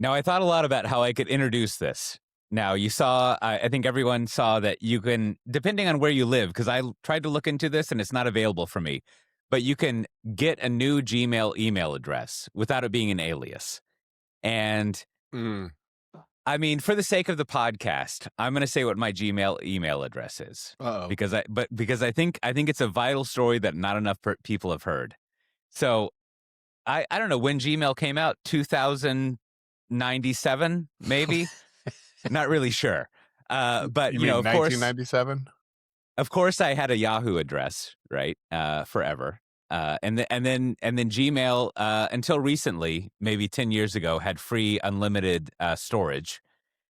Now, I thought a lot about how I could introduce this. Now, you saw, I think everyone saw that you can, depending on where you live, because I tried to look into this and it's not available for me, but you can get a new Gmail email address without it being an alias. And I mean, for the sake of the podcast, I'm going to say what my Gmail email address is. Because I think it's a vital story that not enough people have heard. So I don't know when Gmail came out, 2097, maybe. Not really sure. But you know, of course, 1997. Of course, I had a Yahoo address, right? Forever. And then Gmail, until recently, maybe 10 years ago, had free unlimited storage.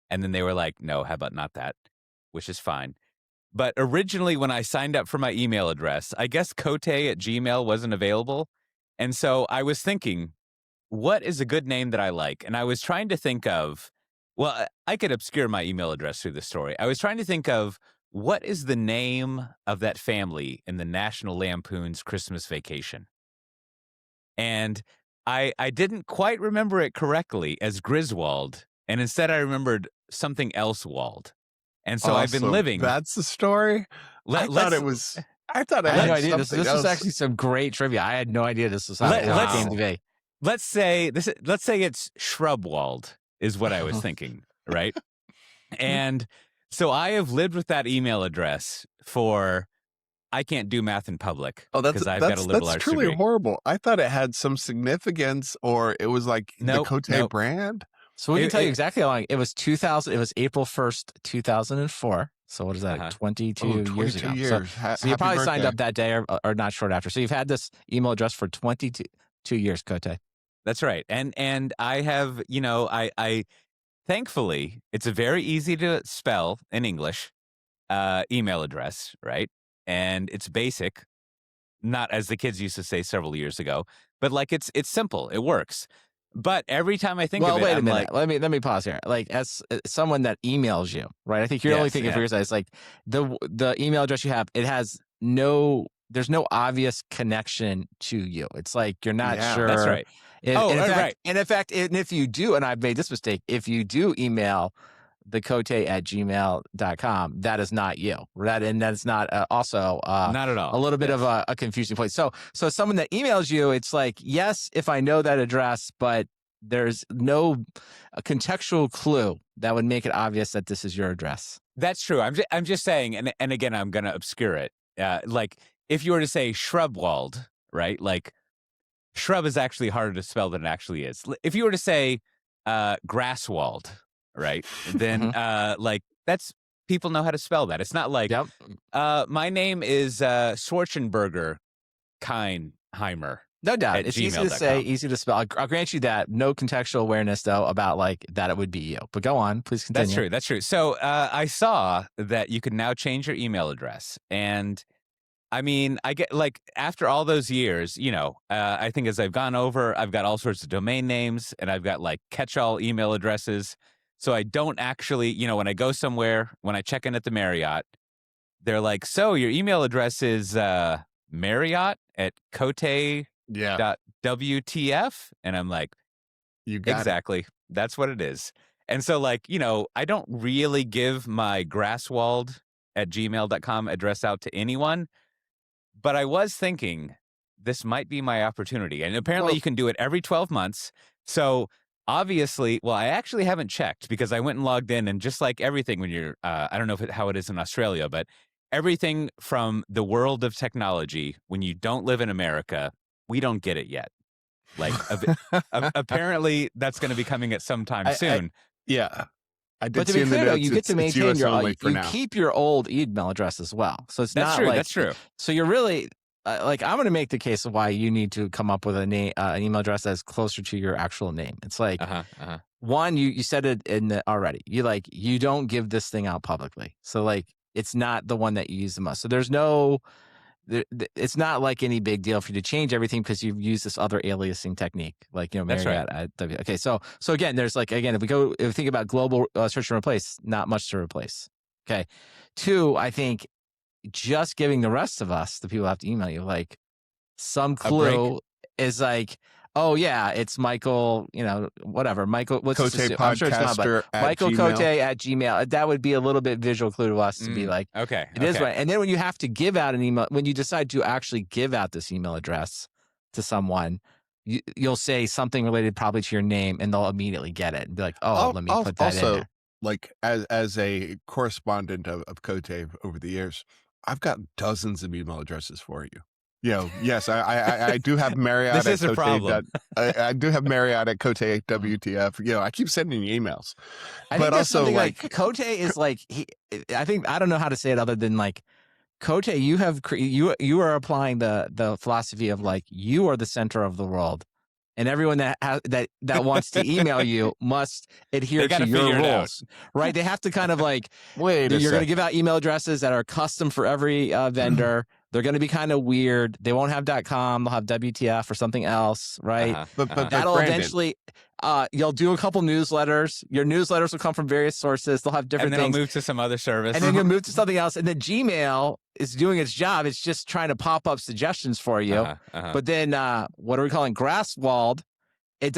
And then they were like, no, how about not that? Which is fine. But originally, when I signed up for my email address, I guess Coté at Gmail wasn't available. And so I was thinking, what is a good name that I like? And I was trying to think of, well, I could obscure my email address through this story. I was trying to think of what is the name of that family in the National Lampoon's Christmas Vacation? And I didn't quite remember it correctly as Griswold, and instead I remembered something else Wald. And so I've been living. That's the story? I thought it had no idea. This was actually some great trivia. I had no idea this was how it came to be. Let's say it's Shrubwald is what I was thinking, right? And so I have lived with that email address for, I can't do math in public because I've got a liberal arts truly degree. Horrible. I thought it had some significance, or it was like the Coté brand. So we can tell you exactly how long. It was 2000. It was April 1st, 2002. So what is that? 22 years ago. So you probably signed up that day or not short after. So you've had this email address for 22 years, Coté. That's right. And I have, I thankfully, it's a very easy to spell in English email address, right? And it's basic, not as the kids used to say several years ago, but like it's simple. It works. But every time I think of it, wait a like, minute. Let me pause here. Like, as someone that emails you, right? I think you're only thinking for yourself. It's like the email address you have, there's no obvious connection to you. It's like you're not sure. That's right. Right. And in fact, if you do, and I've made this mistake, if you do email the Coté@gmail.com, that is not you. That's not also not at all a little bit of a confusing point. So someone that emails you, it's like, yes, if I know that address, but there's no contextual clue that would make it obvious that this is your address. That's true. I'm just saying, and again, I'm going to obscure it. Like if you were to say Shrubwald, right? Like shrub is actually harder to spell than it actually is. If you were to say Grasswald, right? Then like that's, people know how to spell that. It's not like my name is Schwarzenberger Keinheimer. No doubt. It's easy to say, easy to spell. I'll grant you that. No contextual awareness though about like that it would be you. But go on, please continue. That's true. So I saw that you can now change your email address. And I mean, I get like after all those years, I think as I've gone over, I've got all sorts of domain names and I've got like catch-all email addresses. So I don't actually, when I go somewhere, when I check in at the Marriott, they're like, so your email address is Marriott at Coté.wtf. And I'm like, you got exactly. That's what it is. And so like, I don't really give my Grasswald@gmail.com address out to anyone, but I was thinking this might be my opportunity. And apparently you can do it every 12 months. So obviously, I actually haven't checked because I went and logged in, and just like everything when you're, I don't know how it is in Australia, but everything from the world of technology, when you don't live in America, we don't get it yet. Like apparently that's going to be coming at some time soon. I did. But to be clear, though, you get to maintain you keep your old email address as well. So it's not like that's true. So you're really like, I'm going to make the case of why you need to come up with an email address that's closer to your actual name. It's like, one, you said it already. You don't give this thing out publicly. So like, it's not the one that you use the most. So it's not like any big deal for you to change everything because you've used this other aliasing technique, like, Marriott. Right. Okay. So again, there's like, if we think about global search and replace, not much to replace. Okay. Two, I think just giving the rest of us, the people who have to email you, like some clue is like, oh yeah, it's Michael, whatever. Michael, let's just Coté assume, I'm sure it's not, but Michael Coté at Gmail. That would be a little bit visual clue to us to be like, okay, it is right. And then when you have to give out an email, when you decide to actually give out this email address to someone, you'll say something related probably to your name, and they'll immediately get it and be like, oh, let me put that in there. Like as a correspondent of Coté over the years, I've got dozens of email addresses for you. Yes, I do have Marriott. This is a problem. I do have Marriott at Coté WTF. I keep sending you emails. I think also like Coté is like I don't know how to say it other than like Coté. You are applying the philosophy of like you are the center of the world, and everyone that wants to email you must adhere to your rules, right? They have to kind of like you're going to give out email addresses that are custom for every vendor. They're going to be kind of weird. They won't have .com. They'll have WTF or something else, right? But that'll Brandon, eventually. You'll do a couple newsletters. Your newsletters will come from various sources. They'll have different things. And then it'll move to some other service. And then you'll move to something else. And then Gmail is doing its job. It's just trying to pop up suggestions for you. But then what are we calling Grasswald? It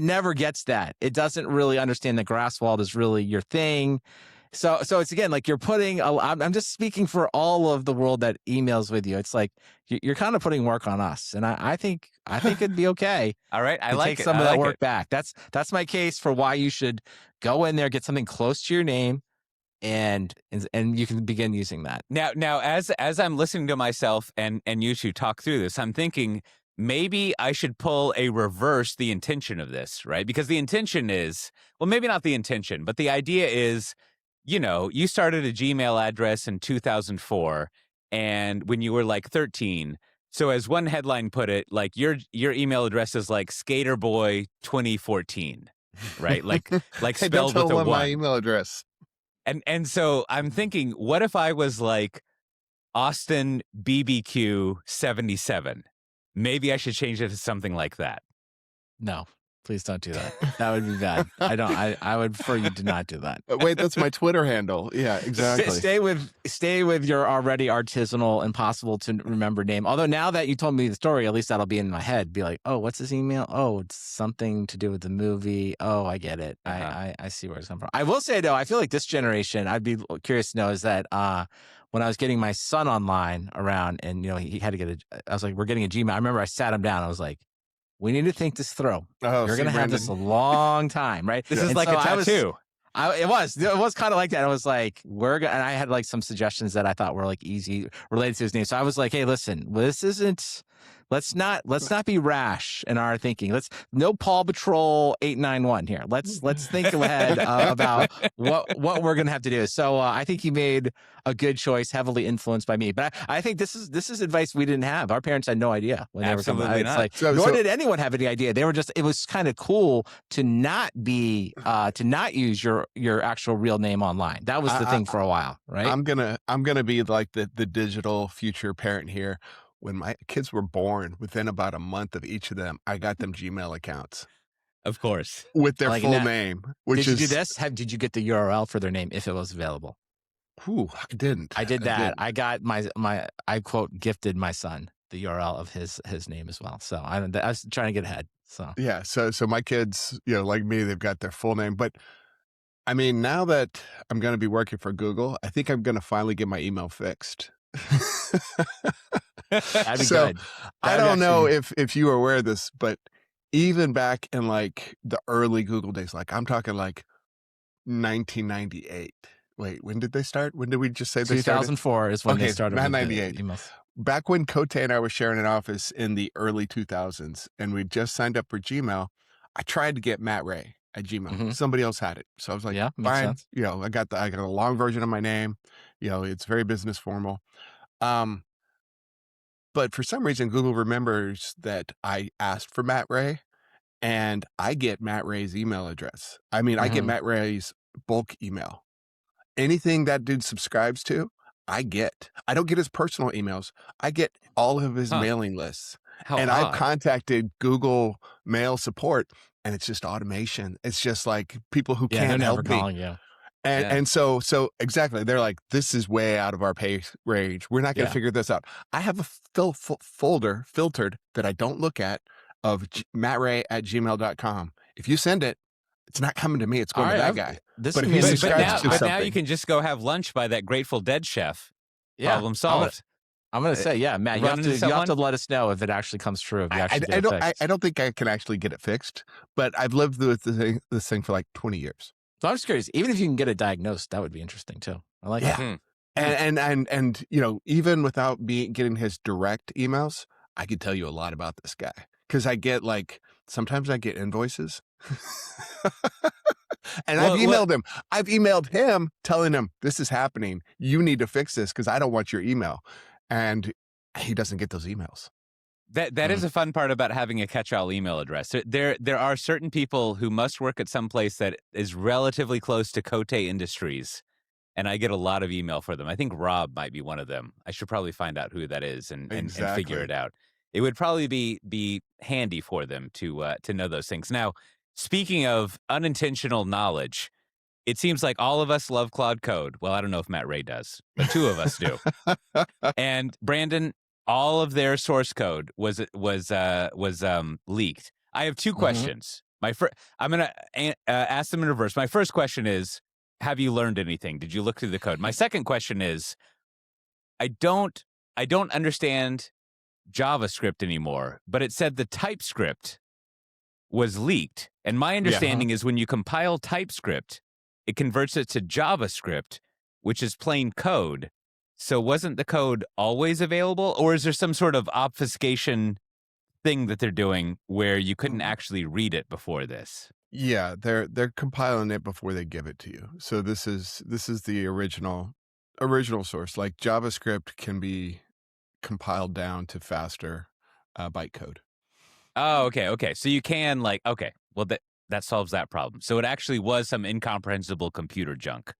never gets that. It doesn't really understand that Grasswald is really your thing. So it's again like you're putting. I'm just speaking for all of the world that emails with you. It's like you're kind of putting work on us, and I think it'd be okay. All right, I like take some of that work back. That's my case for why you should go in there, get something close to your name, and you can begin using that. Now, as I'm listening to myself and you two talk through this, I'm thinking maybe I should pull a reverse the intention of this, right? Because the intention is, well, maybe not the intention, but the idea is. You started a Gmail address in 2004, and when you were like 13. So as one headline put it, like your email address is like Skaterboy 2014, right? Like hey, spelled don't with a tell 1. My email address. And so I'm thinking, what if I was like Austin BBQ 77? Maybe I should change it to something like that. No. Please don't do that. That would be bad. I would prefer you to not do that. Wait, that's my Twitter handle. Yeah, exactly. Stay with your already artisanal, impossible to remember name. Although now that you told me the story, at least that'll be in my head. Be like, oh, what's his email? Oh, it's something to do with the movie. Oh, I get it. I see where it's coming from. I will say though, I feel like this generation, I'd be curious to know is that when I was getting my son online around, and he had to get I was like, we're getting a Gmail. I remember I sat him down. I was like, we need to think this through. You're going to have this a long time, right? This is like a tattoo. It was kind of like that. I was like, and I had like some suggestions that I thought were like easy related to his name. So I was like, hey, listen, this isn't. Let's not be rash in our thinking. No Paw Patrol 891 here. Let's think ahead about what we're gonna have to do. So I think he made a good choice, heavily influenced by me. But I think this is advice we didn't have. Our parents had no idea when they were coming. It's like, nor did anyone have any idea. They were just. It was kind of cool to not use your actual real name online. That was the thing for a while, right? I'm gonna be like the digital future parent here. When my kids were born, within about a month of each of them, I got them Gmail accounts. Of course. With their full name. Did you do this? Did you get the URL for their name if it was available? Ooh, I didn't. I did that. I got I quote, gifted my son the URL of his name as well. So I was trying to get ahead. So yeah. So my kids, like me, they've got their full name. But I mean, now that I'm going to be working for Google, I think I'm going to finally get my email fixed. That'd be good. I don't know if you are aware of this, but even back in like the early Google days, like I'm talking like 1998. Wait, when did they start? When did we just say they started? 2004 is when they started. 1998. Emails. Back when Coté and I were sharing an office in the early 2000s, and we just signed up for Gmail, I tried to get Matt Ray at Gmail. Mm-hmm. Somebody else had it, so I was like, yeah, fine. Sense. I got a long version of my name. It's very business formal. But for some reason, Google remembers that I asked for Matt Ray, and I get Matt Ray's email address. I mean, I get Matt Ray's bulk email. Anything that dude subscribes to, I get. I don't get his personal emails. I get all of his mailing lists. I've contacted Google Mail support, and it's just automation. It's just like people who can't help me. Calling you. And so exactly, they're like, this is way out of our pay range. We're not going to figure this out. I have a folder filtered that I don't look at. of mattray@gmail.com. If you send it, it's not coming to me. It's going to that guy. But if he subscribes to but something, now you can just go have lunch by that Grateful Dead chef. Yeah, Problem solved. I'm going to say, yeah, Matt, you have to let us know if it actually comes true. If you actually get it fixed. I don't think I can actually get it fixed, but I've lived with this thing for like 20 years. So I'm just curious, even if you can get it diagnosed, that would be interesting too. I like that. And even without getting his direct emails, I could tell you a lot about this guy, because I get sometimes I get invoices. And I've emailed him. I've emailed him telling him, this is happening. You need to fix this because I don't want your email. And he doesn't get those emails. That is a fun part about having a catch-all email address. There are certain people who must work at some place that is relatively close to Coté Industries, and I get a lot of email for them. I think Rob might be one of them. I should probably find out who that is and figure it out. It would probably be handy for them to know those things. Now, speaking of unintentional knowledge, it seems like all of us love Claude Code. Well, I don't know if Matt Ray does, but two of us do. And Brandon, all of their source code was leaked. I have two questions. I'm going to ask them in reverse. My first question is, have you learned anything? Did you look through the code? My second question is, I don't understand JavaScript anymore, but it said the TypeScript was leaked. And my understanding is when you compile TypeScript, it converts it to JavaScript, which is plain code. So wasn't the code always available, or is there some sort of obfuscation thing that they're doing where you couldn't actually read it before this? Yeah, they're compiling it before they give it to you. So this is the original source. Like JavaScript can be compiled down to faster bytecode. Oh, okay. So you can that solves that problem. So it actually was some incomprehensible computer junk.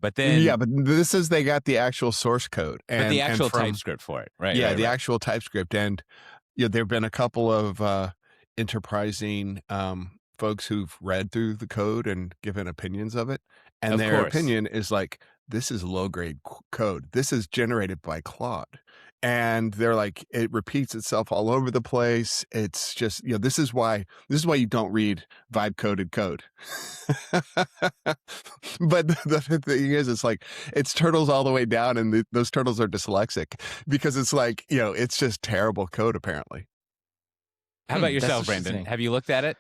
But then but this is they got the actual source code and the actual TypeScript for it, right? Yeah, the actual TypeScript. And there've been a couple of enterprising folks who've read through the code and given opinions of it. And their opinion is like, this is low-grade code. This is generated by Claude. And they're like, it repeats itself all over the place. It's just, this is why you don't read vibe-coded code. But the thing is, it's like, it's turtles all the way down, and those turtles are dyslexic because it's like, it's just terrible code, apparently. How about yourself, Brandon? Have you looked at it?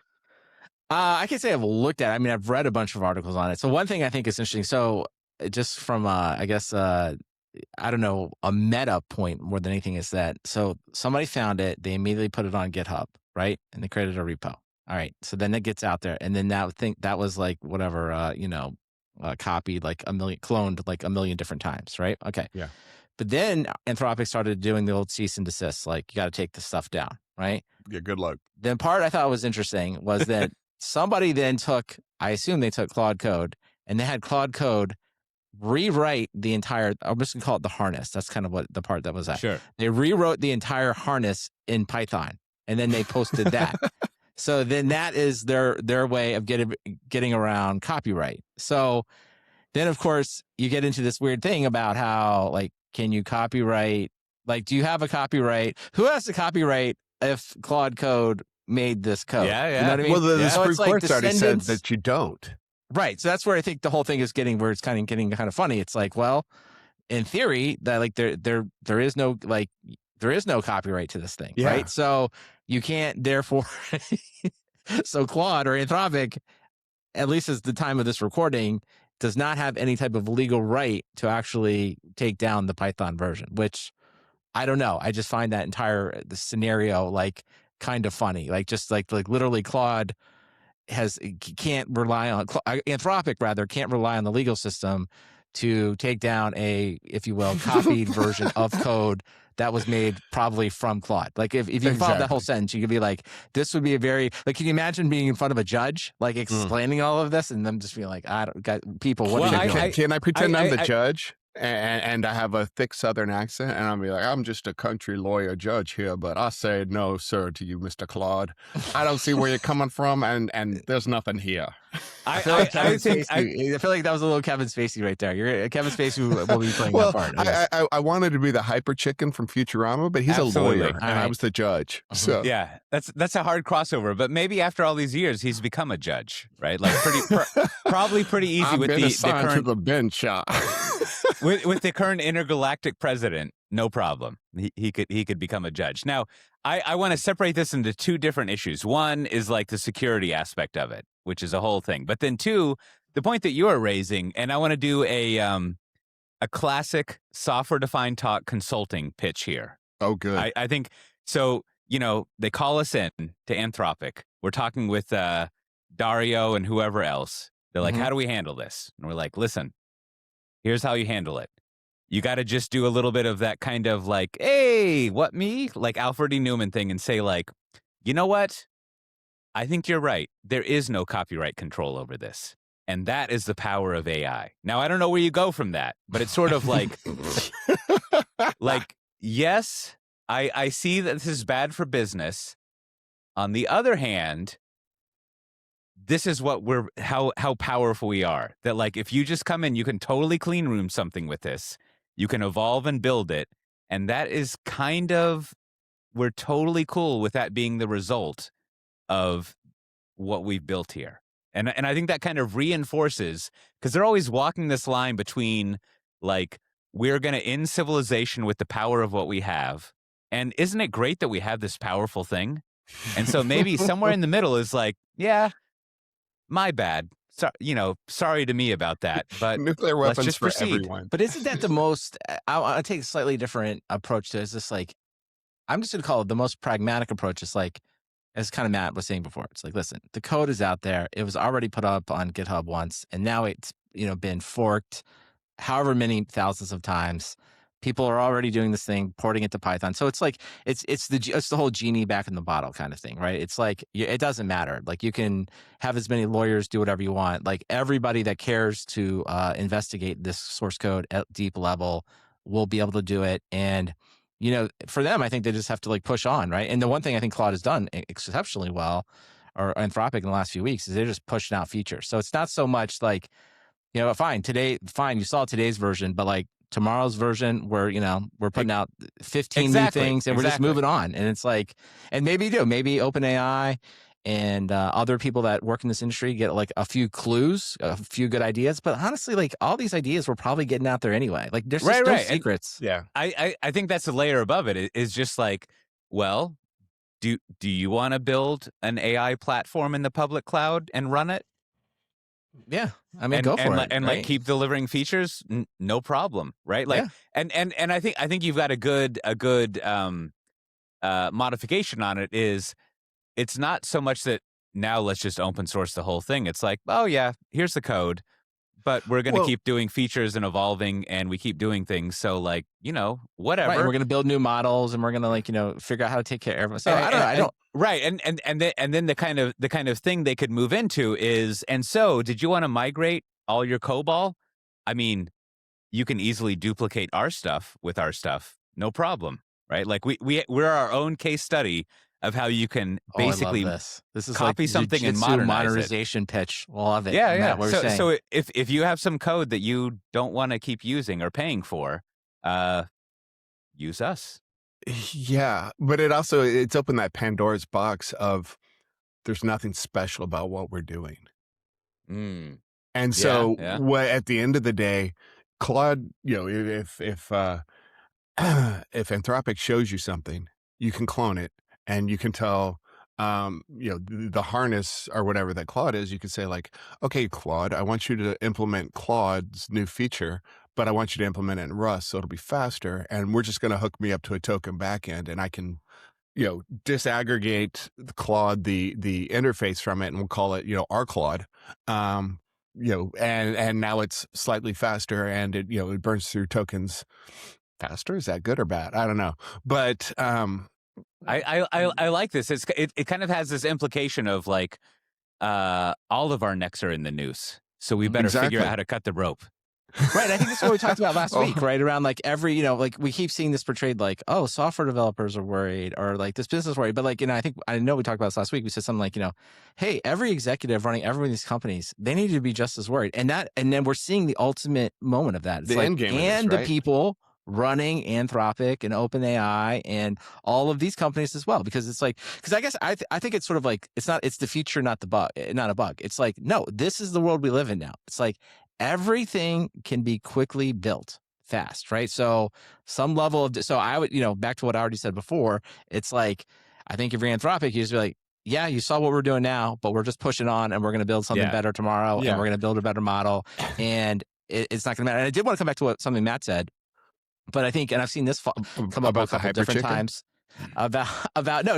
I can say I've looked at it. I mean, I've read a bunch of articles on it. So one thing I think is interesting. So just from, I guess, I don't know, a meta point more than anything is that, so somebody found it, they immediately put it on GitHub, right? And they created a repo. All right. So then it gets out there, and then that was like whatever, copied like cloned like a million different times, right? Okay. Yeah. But then Anthropic started doing the old cease and desist, like, you got to take this stuff down, right? Yeah, good luck. The part I thought was interesting was that somebody then I assume they took Claude Code, and they had Claude Code rewrite the entire, I'm just going to call it the harness. That's kind of what the part that was at. Sure. They rewrote the entire harness in Python, and then they posted that. So then that is their way of getting around copyright. So then, of course, you get into this weird thing about how, like, can you copyright? Like, do you have a copyright? Who has the copyright if Claude Code made this code? Yeah. You know what I mean? Well, the So Supreme Court's already said descendants- that you don't. Right. So that's where I think the whole thing is getting getting kind of funny. It's like, well, in theory, that like there is no copyright to this thing, Yeah. right? So you can't therefore so Claude or Anthropic, at least as the time of this recording, does not have any type of legal right to actually take down the Python version, which I don't know. I just find that the scenario like kind of funny. Like just like literally Claude can't rely on Anthropic can't rely on the legal system to take down a, if you will, copied version of code that was made probably from Claude. Like if you followed that whole sentence, you could be like, this would be a very, like, can you imagine being in front of a judge, like explaining all of this, and them just being like, people, what are you doing? Can I pretend I'm the judge? And I have a thick Southern accent, and I'll be like, I'm just a country lawyer judge here, but I say no, sir, to you, Mr. Claude. I don't see where you're coming from, and there's nothing here. I feel like I feel like that was a little Kevin Spacey right there. You're Kevin Spacey will be playing that part. I wanted to be the hyper chicken from Futurama, but he's Absolutely. a lawyer, and I was the judge. So yeah, that's a hard crossover. But maybe after all these years, he's become a judge, right? Like probably pretty easy I've with been the assigned current to the bench. with the current intergalactic president. No problem. He could become a judge. Now, I want to separate this into two different issues. One is like the security aspect of it, which is a whole thing. But then two, the point that you are raising, and I want to do a classic software-defined talk consulting pitch here. Oh, good. I think so. You know, they call us in to Anthropic. We're talking with Dario and whoever else. They're like, how do we handle this? And we're like, listen, here's how you handle it. You got to just do a little bit of that kind of like, hey, what me? Like Alfred E. Newman thing and say like, you know what? I think you're right. There is no copyright control over this. And that is the power of AI. Now, I don't know where you go from that, but it's sort of like, yes, I see that this is bad for business. On the other hand, this is what how powerful we are. That like, if you just come in, you can totally clean room something with this. You can evolve and build it. And that is kind of, we're totally cool with that being the result of what we've built here. And I think that kind of reinforces, because they're always walking this line between like, we're going to end civilization with the power of what we have. And isn't it great that we have this powerful thing? And so maybe somewhere in the middle is like, yeah, my bad. So, sorry to me about that, but nuclear weapons let's just for proceed. everyone. But isn't that the most? I take a slightly different approach to it. It's just like, I'm just going to call it the most pragmatic approach. It's like, as kind of Matt was saying before, it's like, listen, the code is out there. It was already put up on GitHub once, and now it's been forked however many thousands of times. People are already doing this thing, porting it to Python. So it's like it's the whole genie back in the bottle kind of thing, right? It's like it doesn't matter. Like you can have as many lawyers do whatever you want. Like everybody that cares to investigate this source code at deep level will be able to do it. And for them, I think they just have to like push on, right? And the one thing I think Claude has done exceptionally well, or Anthropic in the last few weeks, is they're just pushing out features. So it's not so much like, fine, you saw today's version, but like tomorrow's version we're putting out 15 new things and we're just moving on. And it's like, and maybe OpenAI and other people that work in this industry get like a few clues, a few good ideas. But honestly, like all these ideas we're probably getting out there anyway. Like there's just no secrets. And, yeah. I think that's a layer above it. Is just like, well, do you want to build an AI platform in the public cloud and run it? Yeah, I mean, go for it, and right? like keep delivering features, no problem, right? Like, and I think you've got a good modification on it. Is it's not so much that now let's just open source the whole thing. It's like, oh yeah, here's the code, but we're going to keep doing features and evolving, and we keep doing things. So like, whatever. Right, we're going to build new models, and we're going to like figure out how to take care of it. So I don't. Right, and then the kind of thing they could move into is, and so did you want to migrate all your COBOL? I mean, you can easily duplicate our stuff with our stuff, no problem, right? Like we're our own case study of how you can basically this is copy like something and modernize modernization pitch. Love it. Yeah. Matt, so if you have some code that you don't want to keep using or paying for, use us. Yeah, but it's opened that Pandora's box of there's nothing special about what we're doing. And so at the end of the day, Claude, if Anthropic shows you something, you can clone it and you can tell the harness or whatever that Claude is, you can say like, okay, Claude, I want you to implement Claude's new feature, but I want you to implement it in Rust so it'll be faster. And we're just going to hook me up to a token backend, and I can, disaggregate Claude, the interface from it, and we'll call it, our Claude. And now it's slightly faster, and it burns through tokens faster. Is that good or bad? I don't know. But I like this. It kind of has this implication of like all of our necks are in the noose, so we better figure out how to cut the rope. Right. I think that's what we talked about last Oh. week, right? Around like every, you know, like we keep seeing this portrayed like, oh, software developers are worried or like this business worried. But like, you know, I know we talked about this last week. We said something like, you know, hey, every executive running every one of these companies, they need to be just as worried. And then we're seeing the ultimate moment of that. It's The like, end game of this, and the right? people running Anthropic and OpenAI and all of these companies as well. Because it's like, because I guess I think it's sort of like, it's the future, not the bug, not a bug. It's like, no, this is the world we live in now. It's like, everything can be quickly built fast, right? So some level of, so I would, you know, back to what I already said before, it's like, I think if you're Anthropic, you just be like, yeah, you saw what we're doing now, but we're just pushing on and we're going to build something better tomorrow and we're going to build a better model. And it's not going to matter. And I did want to come back to something Matt said, but I think, and I've seen this come up a couple different times. About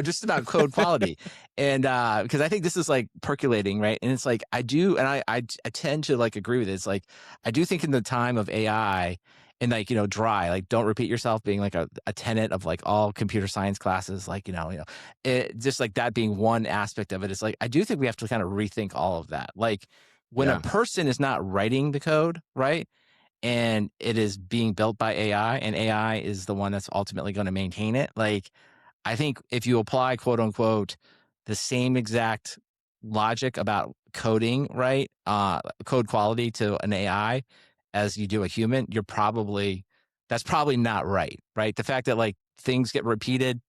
just about code quality. And because I think this is like percolating, right? And it's like I tend to like agree with it. It's like I do think in the time of AI and like, you know, dry, like don't repeat yourself being like a tenet of like all computer science classes, like, you know, it just like that being one aspect of it. It's like I do think we have to kind of rethink all of that. Like when a person is not writing the code, right? And it is being built by AI and AI is the one that's ultimately going to maintain it. Like, I think if you apply quote unquote the same exact logic about coding, right? Code quality to an AI as you do a human, that's probably not right, right? The fact that like things get repeated,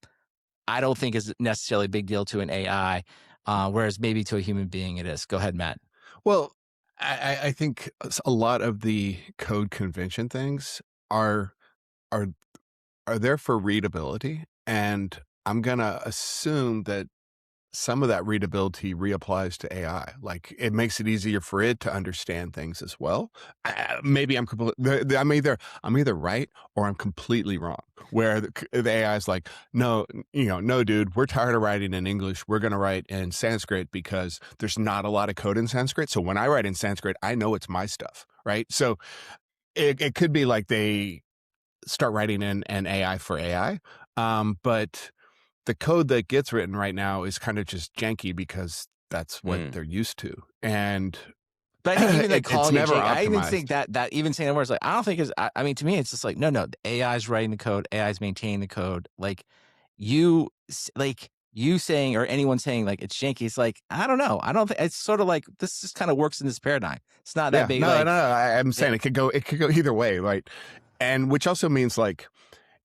I don't think is necessarily a big deal to an AI, whereas maybe to a human being it is. Go ahead, Matt. Well, I think a lot of the code convention things are there for readability, and I'm gonna assume that some of that readability reapplies to AI. Like it makes it easier for it to understand things as well. Maybe I'm either right or I'm completely wrong. Where the AI is like, no, no, dude, we're tired of writing in English. We're going to write in Sanskrit because there's not a lot of code in Sanskrit. So when I write in Sanskrit, I know it's my stuff, right? So it could be like they start writing in an AI for AI, but the code that gets written right now is kind of just janky because that's what they're used to. And but I think even the quality, it's never optimized. I even think that even saying the words like, I don't think is, I mean, to me, it's just like, no, the AI is writing the code, AI is maintaining the code. Like you saying, or anyone saying like, it's janky. It's like, I don't know. I don't think it's sort of like, this just kind of works in this paradigm. It's not that big. No, I'm saying it could go either way. Right. And which also means like,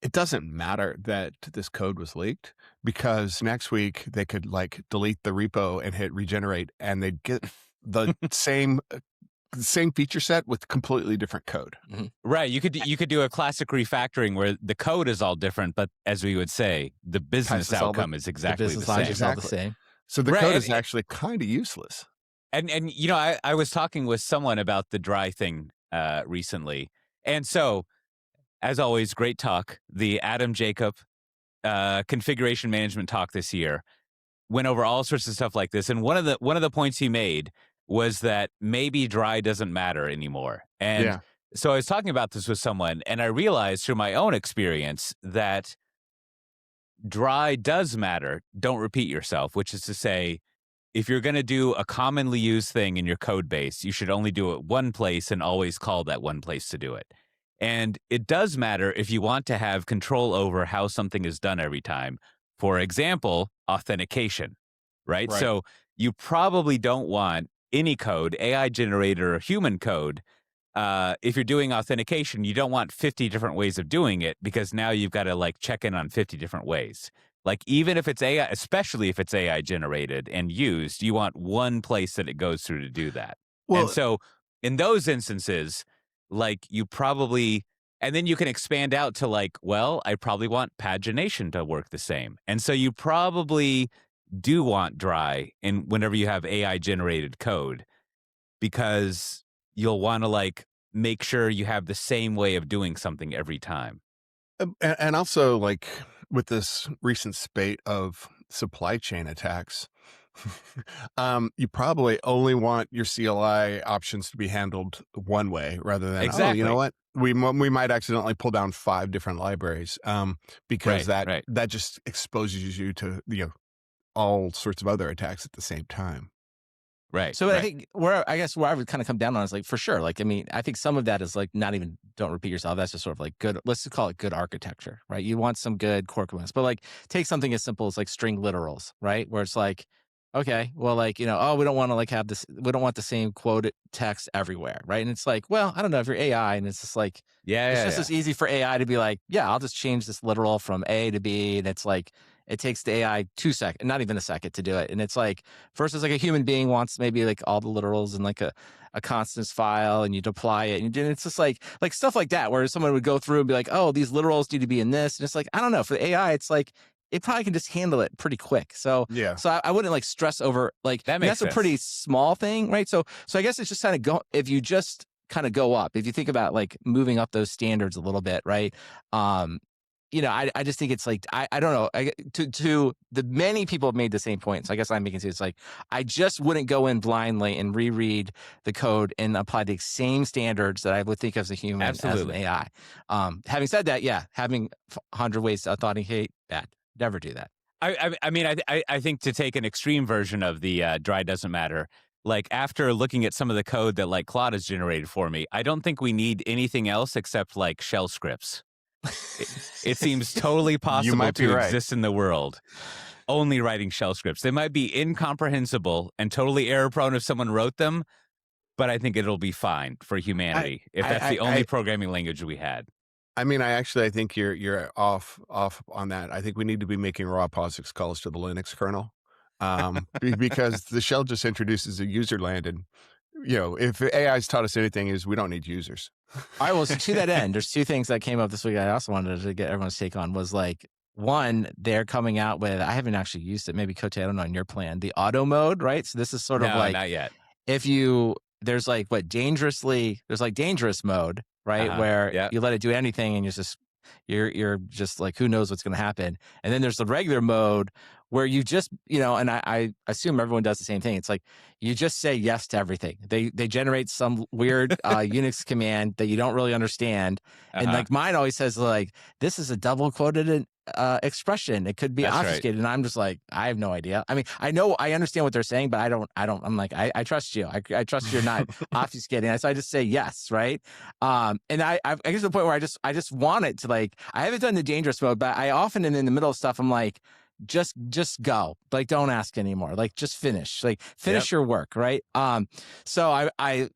it doesn't matter that this code was leaked because next week they could like delete the repo and hit regenerate and they'd get the same feature set with completely different code. Mm-hmm. Right. You could do a classic refactoring where the code is all different, but as we would say, the business outcome is exactly the same. Exactly. The same. So the code is actually kind of useless. And you know, I was talking with someone about the dry thing recently. And so as always, great talk. The Adam Jacob configuration management talk this year went over all sorts of stuff like this. And one of the points he made was that maybe dry doesn't matter anymore. And so I was talking about this with someone, and I realized through my own experience that dry does matter. Don't repeat yourself, which is to say, if you're going to do a commonly used thing in your code base, you should only do it one place and always call that one place to do it. And it does matter if you want to have control over how something is done every time. For example, authentication, right? So you probably don't want any code, AI generated or human code. If you're doing authentication, you don't want 50 different ways of doing it because now you've got to like check in on 50 different ways. Like even if it's AI, especially if it's AI generated and used, you want one place that it goes through to do that. Well, and so in those instances, like you probably, and then you can expand out to like, well, I probably want pagination to work the same. And so you probably do want dry in whenever you have AI generated code because you'll want to like make sure you have the same way of doing something every time. And also like with this recent spate of supply chain attacks, you probably only want your CLI options to be handled one way rather than, oh, you know what? We might accidentally pull down 5 different libraries because that just exposes you to all sorts of other attacks at the same time. Right. So I think where I would kind of come down on is like, for sure. Like, I mean, I think some of that is like not even don't repeat yourself. That's just sort of like good. Let's just call it good architecture, right? You want some good core components, but like take something as simple as like string literals, right? Where it's like, okay, well, like, oh, we don't want to like have this. We don't want the same quoted text everywhere, right? And it's like, well, I don't know if you're AI, and it's just like, it's just as easy for AI to be like, yeah, I'll just change this literal from A to B, and it's like. It takes the AI 2 seconds, not even a second to do it. And it's like, versus like a human being wants maybe like all the literals in like a constants file and you deploy it. And it's just like stuff like that, where someone would go through and be like, oh, these literals need to be in this. And it's like, I don't know, for the AI, it's like, it probably can just handle it pretty quick. So I wouldn't like stress over like, that's a pretty small thing, right? So I guess it's just kind of if you just kind of go up, if you think about like moving up those standards a little bit, right? I just think it's like, I don't know, to the many people have made the same point. So I guess I'm making it's like, I just wouldn't go in blindly and reread the code and apply the same standards that I would think of as a human as an AI. Having said that, having 100 ways to authenticate, bad. Never do that. I mean, I think to take an extreme version of the dry doesn't matter, like after looking at some of the code that like Claude has generated for me, I don't think we need anything else except like shell scripts. It seems totally possible to exist in the world only writing shell scripts. They might be incomprehensible and totally error prone if someone wrote them, but I think it'll be fine for humanity if that's the only programming language we had. I mean, I think you're off on that. I think we need to be making raw POSIX calls to the Linux kernel, because the shell just introduces a user land, and if AI's taught us anything, is we don't need users. All right, well, so to that end, there's two things that came up this week I also wanted to get everyone's take on. Was like, one, they're coming out with, I haven't actually used it, maybe Coté, I don't know, in your plan, the auto mode, right? So this is sort of like, not yet. If there's like dangerous mode, right? Where you let it do anything and you're just like, who knows what's going to happen. And then there's the regular mode where you just, and I assume everyone does the same thing. It's like, you just say yes to everything. They generate some weird Unix command that you don't really understand. And like mine always says like, this is a double quoted expression. It could be obfuscated. Right. And I'm just like, I have no idea. I mean, I understand what they're saying, but I'm like, I trust you. I trust you're not obfuscating. So I just say yes. Right. And I get to the point where I just want it to like, I haven't done the dangerous mode, but I often in the middle of stuff, I'm like, just go, like, don't ask anymore. Like, just finish your work. Right. So I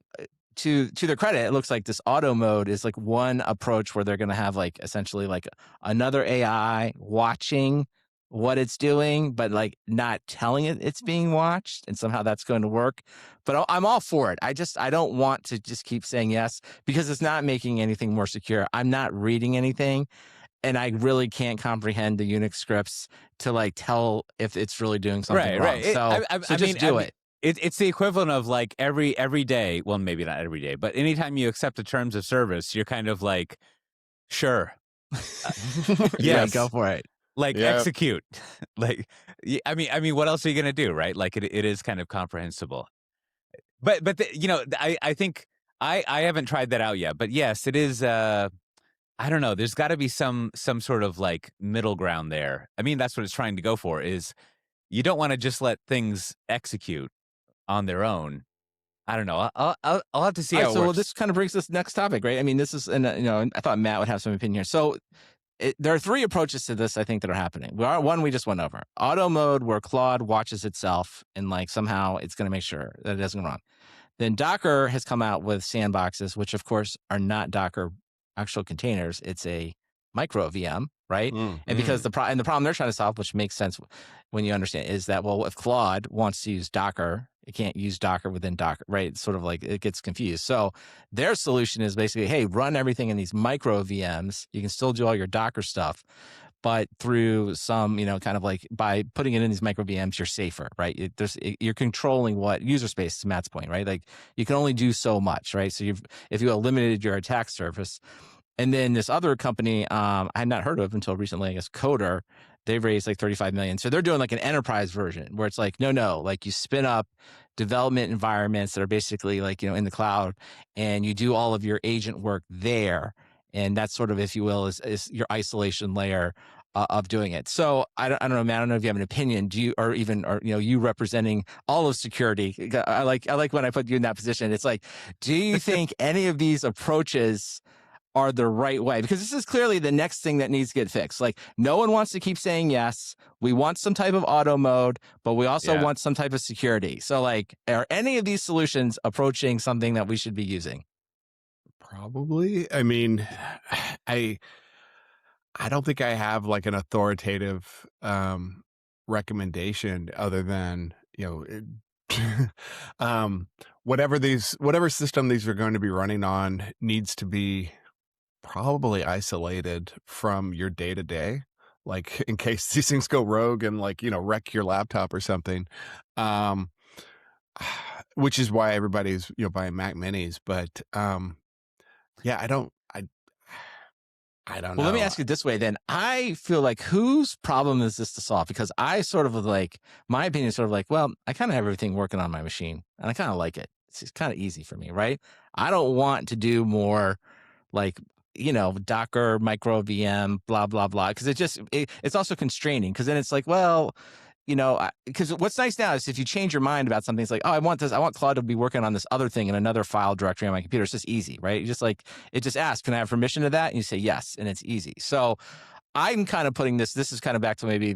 to their credit, it looks like this auto mode is like one approach where they're going to have like essentially like another AI watching what it's doing, but like not telling it it's being watched, and somehow that's going to work. But I'm all for it. I don't want to just keep saying yes, because it's not making anything more secure. I'm not reading anything, and I really can't comprehend the Unix scripts to like tell if it's really doing something wrong. Right. So just do it. It's the equivalent of like every day. Well, maybe not every day, but anytime you accept the terms of service, you're kind of like, sure, yes, go for it. Like execute. Like, I mean, what else are you gonna do, right? Like it is kind of comprehensible. But I think I haven't tried that out yet. But yes, it is. I don't know. There's got to be some sort of like middle ground there. I mean, that's what it's trying to go for. Is you don't want to just let things execute on their own. I don't know. I'll have to see how it works. Well, this kind of brings us to the next topic, right? I mean, this is, and I thought Matt would have some opinion here. So there are three approaches to this, I think, that are happening. One we just went over. Auto mode, where Claude watches itself and like somehow it's going to make sure that it doesn't go wrong. Then Docker has come out with sandboxes, which of course are not Docker actual containers. It's a micro VM, right? And because the problem they're trying to solve, which makes sense when you understand, is that, well, if Claude wants to use Docker, it can't use Docker within Docker, right? It's sort of like it gets confused. So their solution is basically, hey, run everything in these micro VMs. You can still do all your Docker stuff, but through some, kind of like by putting it in these micro VMs, you're safer, right? You're controlling what user space, to Matt's point, right? Like you can only do so much, right? So if you eliminated your attack surface. And then this other company I had not heard of until recently, I guess, Coder, they've raised like 35 million. So they're doing like an enterprise version where it's like, no, like you spin up development environments that are basically like, in the cloud, and you do all of your agent work there. And that's sort of, if you will, is your isolation layer of doing it. So I don't know, man. I don't know if you have an opinion. Do you, or you representing all of security? I like when I put you in that position. It's like, do you think any of these approaches are the right way? Because this is clearly the next thing that needs to get fixed. Like, no one wants to keep saying yes. We want some type of auto mode, but we also want some type of security. So like, are any of these solutions approaching something that we should be using? Probably. I mean, I don't think I have like an authoritative recommendation other than, whatever system these are going to be running on needs to be probably isolated from your day to day, like in case these things go rogue and like, wreck your laptop or something. Which is why everybody's, buying Mac minis. But yeah, I don't know. Well, let me ask you this way then. I feel like, whose problem is this to solve? Because I sort of like, my opinion is sort of like, well, I kind of have everything working on my machine and I kind of like it. It's kind of easy for me, right? I don't want to do more like, Docker, micro VM, blah, blah, blah. Because it's also constraining. Because then it's like, well, because what's nice now is if you change your mind about something, it's like, oh, I want Claude to be working on this other thing in another file directory on my computer. It's just easy, right? It just asks, can I have permission to that? And you say yes, and it's easy. So I'm kind of putting this is kind of back to maybe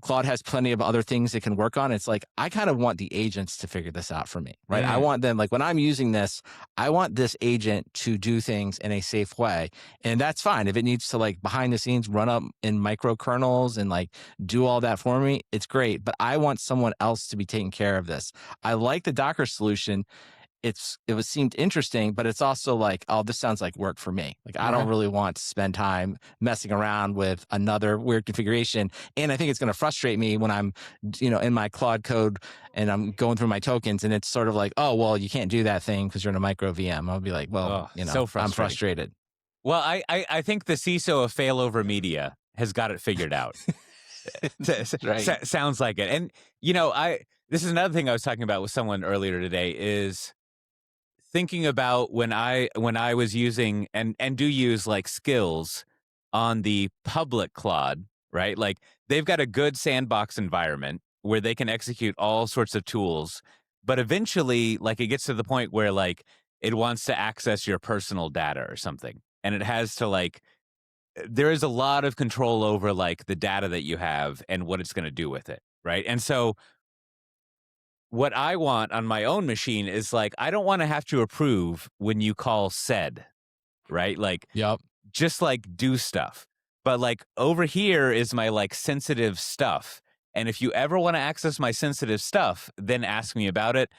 Claude has plenty of other things it can work on. It's like, I kind of want the agents to figure this out for me, right? I want them, like when I'm using this, I want this agent to do things in a safe way. And that's fine. If it needs to like behind the scenes run up in microkernels and like do all that for me, it's great. But I want someone else to be taking care of this. I like the Docker solution. It seemed interesting, but it's also like, oh, this sounds like work for me. Like, I don't really want to spend time messing around with another weird configuration. And I think it's going to frustrate me when I'm, in my Claude Code and I'm going through my tokens and it's sort of like, oh, well, you can't do that thing because you're in a micro VM. I'll be like, well, so I'm frustrated. Well, I think the CISO of failover media has got it figured out. Right. Sounds like it. And, this is another thing I was talking about with someone earlier today is thinking about when I was using and do use like skills on the public Claude, right? Like they've got a good sandbox environment where they can execute all sorts of tools, but eventually like it gets to the point where like it wants to access your personal data or something. And it has to like, there is a lot of control over like the data that you have and what it's going to do with it, right? And so what I want on my own machine is like, I don't want to have to approve when you call sed, right? Like, just like do stuff. But like over here is my like sensitive stuff. And if you ever want to access my sensitive stuff, then ask me about it.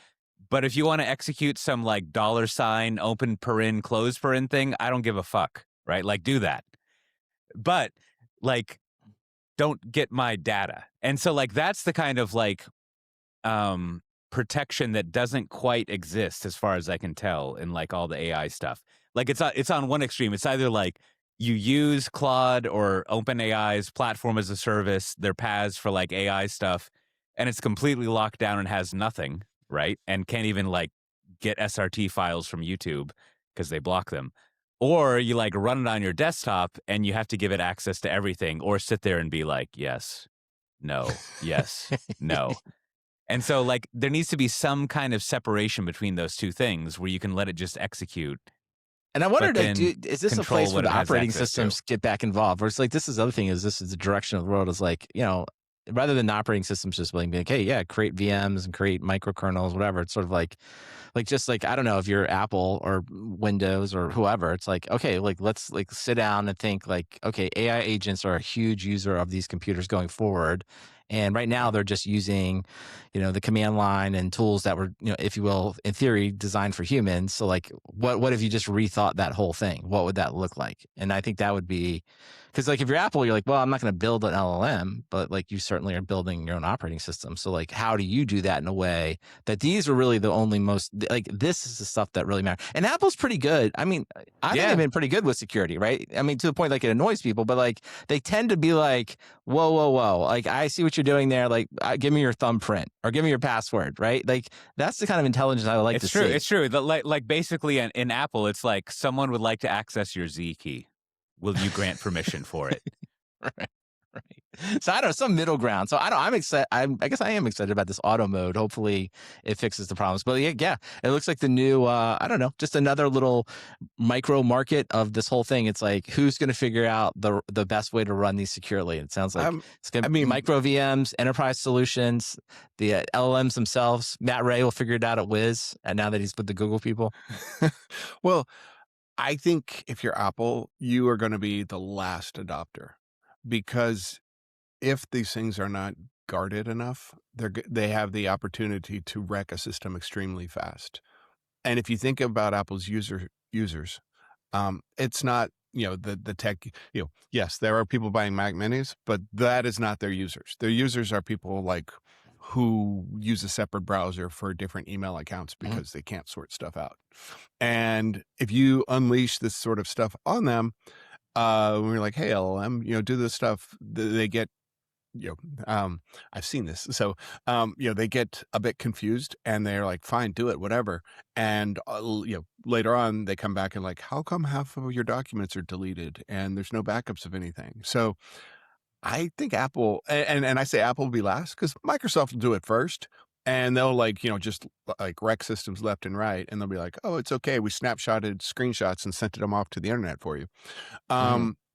But if you want to execute some like $ open paren, close paren thing, I don't give a fuck, right? Like do that. But like, don't get my data. And so like, that's the kind of like, protection that doesn't quite exist as far as I can tell in like all the AI stuff. Like it's on one extreme. It's either like you use Claude or OpenAI's platform as a service, their paths for like AI stuff, and it's completely locked down and has nothing, right? And can't even like get SRT files from YouTube because they block them. Or you like run it on your desktop and you have to give it access to everything or sit there and be like, yes, no, yes, no. And so, like, there needs to be some kind of separation between those two things where you can let it just execute. And I wondered, is this a place where the operating systems get back involved? Where it's like, this is the other thing is this is the direction of the world is like, rather than operating systems just being like, hey, yeah, create VMs and create microkernels, whatever. It's sort of like just like, I don't know if you're Apple or Windows or whoever, it's like, okay, like let's like sit down and think like, okay, AI agents are a huge user of these computers going forward. And right now they're just using, the command line and tools that were, if you will, in theory, designed for humans. So like, what if you just rethought that whole thing? What would that look like? And I think that would be, because like if you're Apple, you're like, well, I'm not going to build an LLM, but like you certainly are building your own operating system. So like, how do you do that in a way that these are really the only like this is the stuff that really matters. And Apple's pretty good. I mean, I think they've been pretty good with security, right? I mean, to the point like it annoys people, but like they tend to be like, whoa, like I see what you're doing there. Like, give me your thumbprint or give me your password, right? Like that's the kind of intelligence I would like to see. It's true. Like basically in Apple, it's like someone would like to access your Z key. Will you grant permission for it? Right. So I don't know, some middle ground. So I'm excited. I guess I am excited about this auto mode. Hopefully it fixes the problems. But yeah, it looks like the new, I don't know, just another little micro market of this whole thing. It's like, who's going to figure out the best way to run these securely? It sounds like it's going to be micro VMs, enterprise solutions, the LLMs themselves. Matt Ray will figure it out at Wiz, and now that he's with the Google people. Well, I think if you're Apple, you are going to be the last adopter, because if these things are not guarded enough, they have the opportunity to wreck a system extremely fast. And if you think about Apple's users, it's not, the tech, yes, there are people buying Mac Minis, but that is not their users. Their users are people like who use a separate browser for different email accounts because they can't sort stuff out. And if you unleash this sort of stuff on them, when you're like, hey, LLM, do this stuff, they get, I've seen this. So, they get a bit confused and they're like, fine, do it, whatever. And, later on they come back and like, how come half of your documents are deleted and there's no backups of anything? So I think Apple, and I say Apple will be last because Microsoft will do it first. And they'll just like wreck systems left and right. And they'll be like, oh, it's okay. We snapshotted screenshots and sent them off to the internet for you.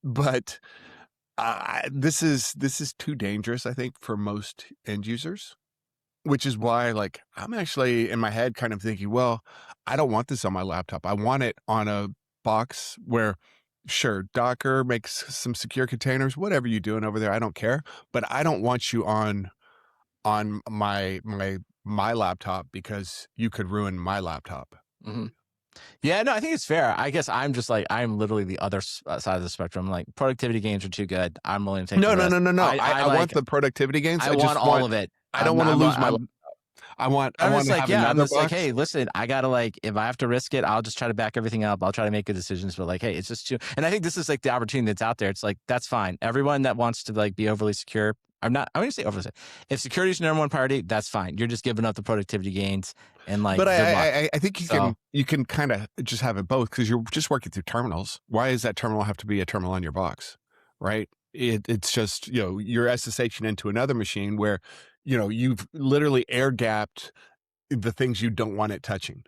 But this is too dangerous, I think, for most end users, which is why, like, I'm actually in my head kind of thinking, well, I don't want this on my laptop. I want it on a box where, sure, Docker makes some secure containers, whatever you're doing over there, I don't care. But I don't want you on my laptop because you could ruin my laptop. Yeah, no, I think it's fair. I guess I'm just like, I'm literally the other side of the spectrum. Like, productivity gains are too good. I'm willing to take No. I want the productivity gains. I want all of it. I don't want to lose my laptop. I want to have another box. Like, hey, listen, I gotta, like, if I have to risk it, I'll just try to back everything up. I'll try to make good decisions. But like, hey, it's just too. And I think this is like the opportunity that's out there. It's like, that's fine. Everyone that wants to like be overly secure. I'm going to say overly secure. If security is your number one priority, that's fine. You're just giving up the productivity gains and like. But I think you can kind of just have it both because you're just working through terminals. Why does that terminal have to be a terminal on your box, right? It's just you're SSHing into another machine where you've literally air gapped the things you don't want it touching.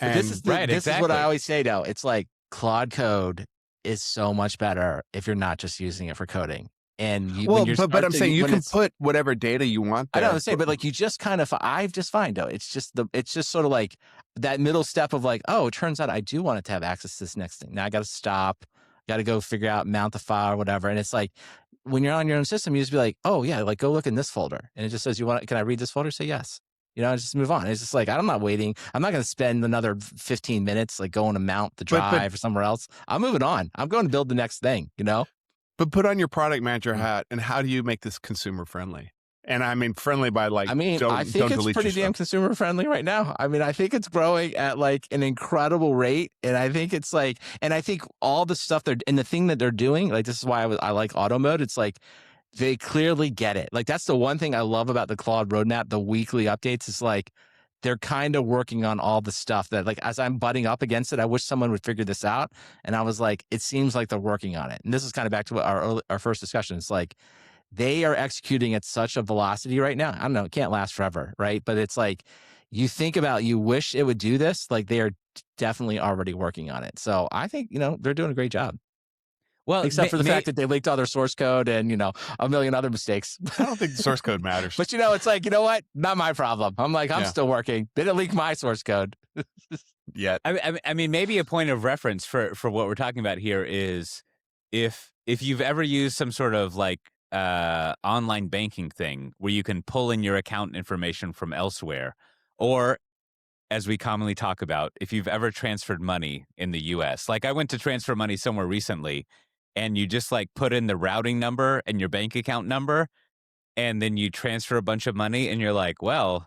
This is what I always say though. It's like Claude Code is so much better if you're not just using it for coding. And but I'm saying you can put whatever data you want there. I know what I'm saying, but like you just kind of, I've just find though, it's just sort of like that middle step of like, oh, it turns out I do want it to have access to this next thing. Now I got to stop, got to go figure out, mount the file or whatever. And it's like, when you're on your own system, you just be like, oh yeah, like go look in this folder. And it just says, can I read this folder? Say yes. Just move on. It's just like, I'm not waiting. I'm not going to spend another 15 minutes like going to mount the drive or somewhere else. I'm moving on. I'm going to build the next thing, But put on your product manager hat, and how do you make this consumer friendly? And I mean friendly by like, I think it's pretty damn consumer friendly right now. I mean, I think it's growing at like an incredible rate, and I think it's like, and I think all the stuff and the thing that they're doing, like this is why I like auto mode. It's like they clearly get it. Like that's the one thing I love about the Claude roadmap. The weekly updates is like they're kind of working on all the stuff that, like, as I'm butting up against it, I wish someone would figure this out. And I was like, it seems like they're working on it. And this is kind of back to our first discussion. It's like they are executing at such a velocity right now. I don't know, it can't last forever, right? But it's like you think about, you wish it would do this. Like they are definitely already working on it. So I think they're doing a great job. Well, except for the fact that they leaked all their source code and, a million other mistakes. I don't think the source code matters. But, it's like, what? Not my problem. I'm like, I'm still working. They didn't leak my source code yet. I mean, maybe a point of reference for what we're talking about here is if you've ever used some sort of like online banking thing where you can pull in your account information from elsewhere, or as we commonly talk about, if you've ever transferred money in the US. Like I went to transfer money somewhere recently, and you just like put in the routing number and your bank account number, and then you transfer a bunch of money, and you're like, well,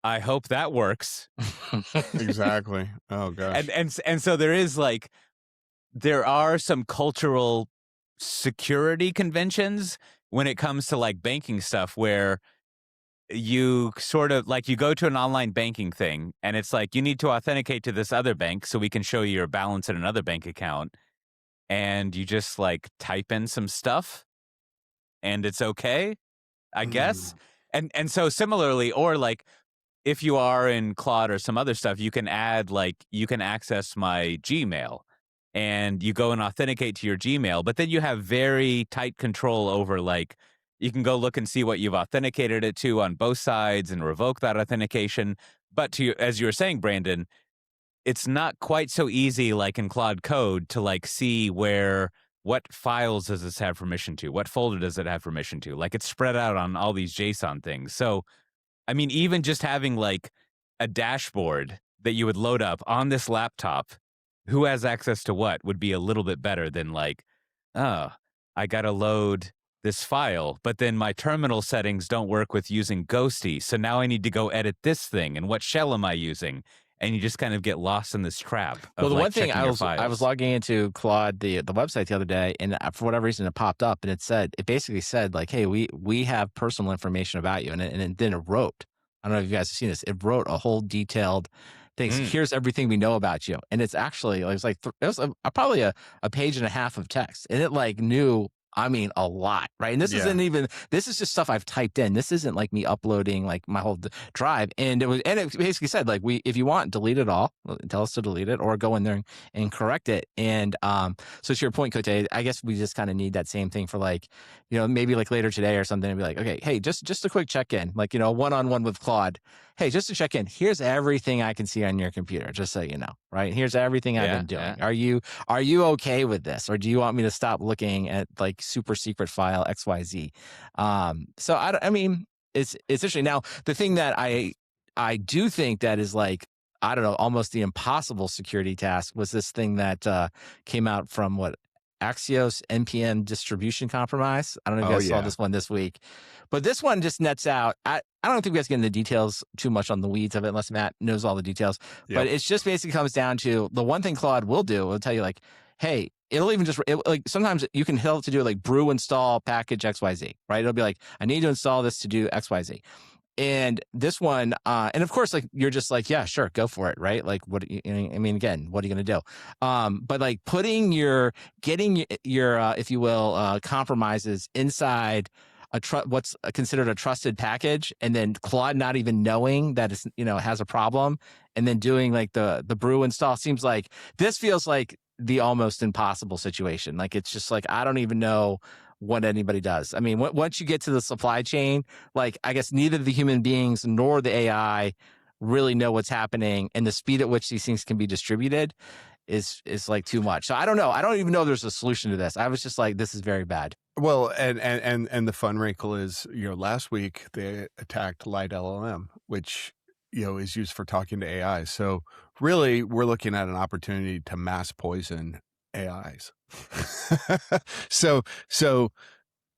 I hope that works. Exactly. Oh gosh. And so there are some cultural security conventions when it comes to like banking stuff where you sort of like, you go to an online banking thing and it's like, you need to authenticate to this other bank so we can show you your balance in another bank account. and you just like type in some stuff and it's okay, I guess. And so similarly, or like if you are in Claude or some other stuff, you can access my Gmail and you go and authenticate to your Gmail, but then you have very tight control over like, you can go look and see what you've authenticated it to on both sides and revoke that authentication. But as you were saying, Brandon, it's not quite so easy like in Claude Code to like see what files does this have permission to? What folder does it have permission to? Like it's spread out on all these JSON things. So, I mean, even just having like a dashboard that you would load up on this laptop, who has access to what, would be a little bit better than like, oh, I got to load this file, but then my terminal settings don't work with using Ghosty. So now I need to go edit this thing. And what shell am I using? And you just kind of get lost in this trap of well, the like one thing checking your files. I was logging into Claude, the website the other day, and for whatever reason it popped up, and it basically said like, hey, we have personal information about you, and then it wrote. I don't know if you guys have seen this. It wrote a whole detailed thing. Here's everything we know about you, and it's actually it was probably a page and a half of text, and it like knew. I mean, a lot, right? And this is just stuff I've typed in. This isn't like me uploading like my whole drive. And it basically said like, if you want, delete it all, tell us to delete it, or go in there and correct it. And so to your point, Coté, I guess we just kind of need that same thing for like, maybe like later today or something, and be like, okay, hey, just a quick check-in, like, one-on-one with Claude. Hey, just to check in, here's everything I can see on your computer, just so you know, right? Here's everything I've been doing. Yeah. Are you okay with this? Or do you want me to stop looking at like super secret file XYZ? So I mean, it's interesting. Now, the thing that I do think that is like, I don't know, almost the impossible security task was this thing that came out from Axios NPM distribution compromise. I don't know if you guys saw this one this week, but this one just nets out. I don't think we guys get into the details too much on the weeds of it, unless Matt knows all the details. Yep. But it's just basically comes down to the one thing Claude will do. It'll tell you like, hey, it'll even just like sometimes you can tell it to do like brew install package XYZ, right? It'll be like, I need to install this to do XYZ. And this one, and of course, like you're just like, yeah, sure, go for it, right? Like, I mean, again, what are you going to do? But like getting your, if you will, compromises inside what's considered a trusted package, and then Claude not even knowing that it's has a problem, and then doing like the brew install seems like this feels like the almost impossible situation. Like it's just like I don't even know what anybody does. I mean, once you get to the supply chain, like I guess neither the human beings nor the AI really know what's happening, and the speed at which these things can be distributed is like too much. So I don't know. I don't even know if there's a solution to this. I was just like, this is very bad. Well, and the fun wrinkle is, last week they attacked Light LLM, which is used for talking to AI. So really, we're looking at an opportunity to mass poison AIs. So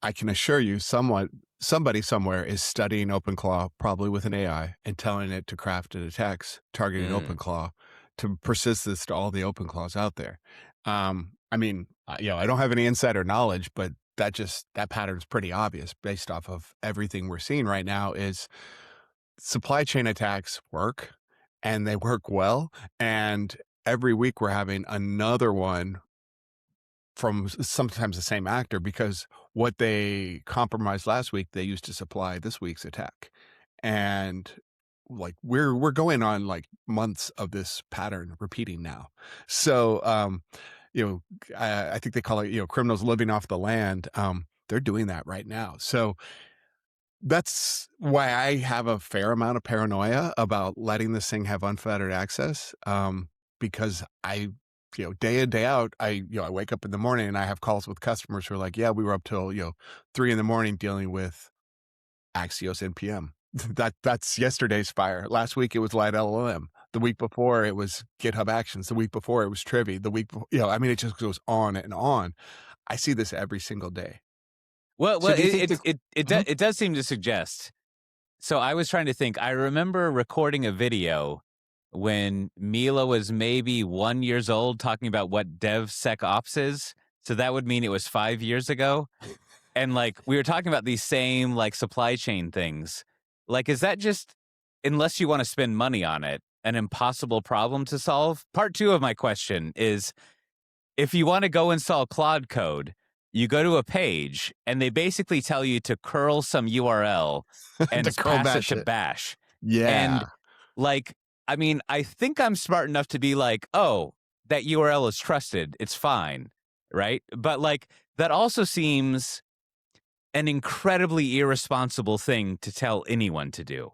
I can assure you, somebody somewhere is studying OpenClaw, probably with an AI, and telling it to craft an attacks targeting OpenClaw to persist this to all the OpenClaws out there. I mean, I don't have any insider knowledge, but that pattern's pretty obvious based off of everything we're seeing right now. Is supply chain attacks work, and they work well, and every week we're having another one from sometimes the same actor, because what they compromised last week, they used to supply this week's attack. And like we're going on like months of this pattern repeating now. So I think they call it criminals living off the land. They're doing that right now. So that's why I have a fair amount of paranoia about letting this thing have unfettered access, because day in, day out, I wake up in the morning and I have calls with customers who are like, yeah, we were up till 3 a.m. dealing with Axios NPM. That's yesterday's fire. Last week it was Light LLM. The week before it was GitHub Actions. The week before it was Trivy. The week before, I mean, it just goes on and on. I see this every single day. Well, it does seem to suggest. So I was trying to think. I remember recording a video when Mila was maybe 1 year old, talking about what DevSecOps is. So that would mean it was 5 years ago. And like we were talking about these same like supply chain things. Like, is that just, unless you want to spend money on it, an impossible problem to solve? Part two of my question is, if you want to go install Claude Code, you go to a page and they basically tell you to curl some URL and To curl pass it bash to it. bash. Yeah. And like, I mean, I think I'm smart enough to be like, oh, that URL is trusted. It's fine. Right. But like, that also seems an incredibly irresponsible thing to tell anyone to do.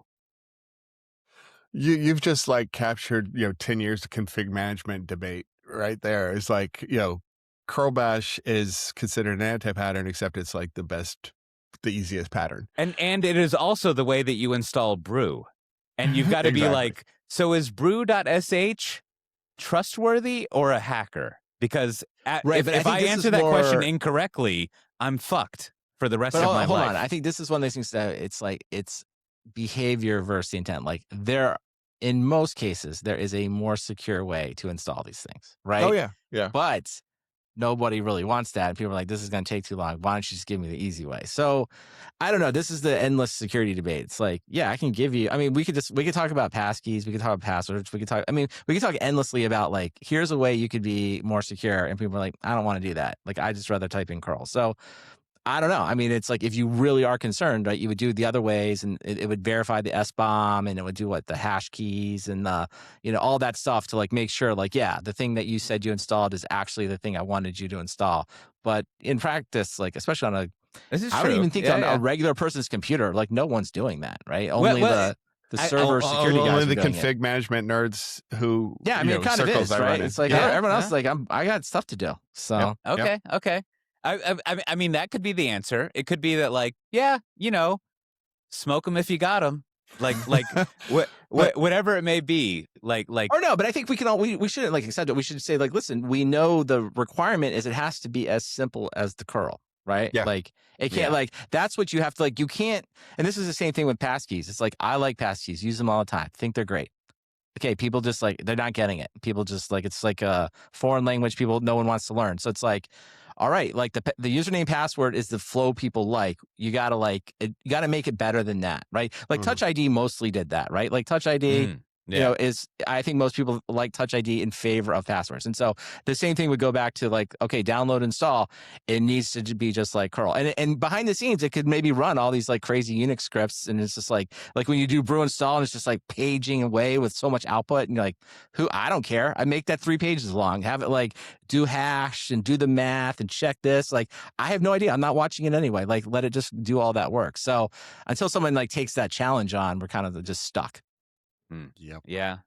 You've just like captured, 10 years of config management debate right there. It's like, curl bash is considered an anti-pattern, except it's like the easiest pattern. And it is also the way that you install brew. And you've got to be Exactly. like, so is brew.sh trustworthy or a hacker? Because if I answer that question incorrectly, I'm fucked for the rest of my life. Hold on. I think this is one of those things that it's like, it's behavior versus the intent. Like in most cases, there is a more secure way to install these things, right? Oh, yeah. Yeah. But nobody really wants that. And people are like, this is going to take too long. Why don't you just give me the easy way? So I don't know. This is the endless security debate. It's like, yeah, I can give you, I mean, we could talk about passkeys. We could talk about passwords. We could talk endlessly about like, here's a way you could be more secure. And people are like, I don't want to do that. Like, I just rather type in curl. So I don't know. I mean, it's like, if you really are concerned, right, you would do it the other ways, and it would verify the SBOM, and it would do the hash keys and all that stuff to like make sure like, yeah, the thing that you said you installed is actually the thing I wanted you to install. But in practice, like, especially on I don't even think on a regular person's computer, like no one's doing that, right? Only the server security guys. Only the config management nerds who, yeah, I mean, it kind of is, right? It's like everyone else is like, I got stuff to do. So okay. I mean, that could be the answer. It could be that, like, yeah, smoke them if you got them, like whatever it may be, like. Or no, but I think we shouldn't like accept it. We should say like, listen, we know the requirement is it has to be as simple as the curl, right? Yeah. Like it can't like that's what you have to like. You can't. And this is the same thing with passkeys. It's like I like passkeys, use them all the time, think they're great. Okay, people just like they're not getting it. People just like it's like a foreign language. No one wants to learn. So it's like, all right, like the username password is the flow people like. You gotta make it better than that, right? Like Touch ID mostly did that, right? Like Touch ID. I think most people like Touch ID in favor of passwords. And so the same thing would go back to like, okay, download, install. It needs to be just like curl. And behind the scenes, it could maybe run all these like crazy Unix scripts. And it's just like when you do brew install and it's just like paging away with so much output. And you're like, I don't care. I make that 3 pages long. Have it like do hash and do the math and check this. Like, I have no idea. I'm not watching it anyway. Like, let it just do all that work. So until someone like takes that challenge on, we're kind of just stuck. Yep. Yeah.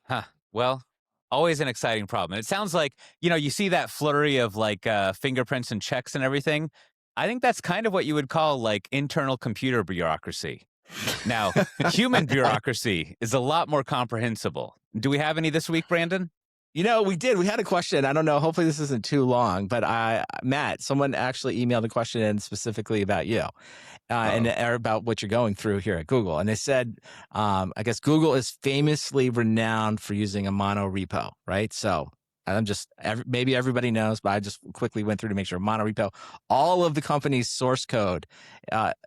Huh. Well, always an exciting problem. It sounds like, you see that flurry of like fingerprints and checks and everything. I think that's kind of what you would call like internal computer bureaucracy. Now, human bureaucracy is a lot more comprehensible. Do we have any this week, Brandon? We did. We had a question. I don't know. Hopefully this isn't too long, but Matt, someone actually emailed a question in specifically about you and about what you're going through here at Google. And they said, I guess Google is famously renowned for using a monorepo, right? So maybe everybody knows, but I just quickly went through to make sure monorepo, all of the company's source code,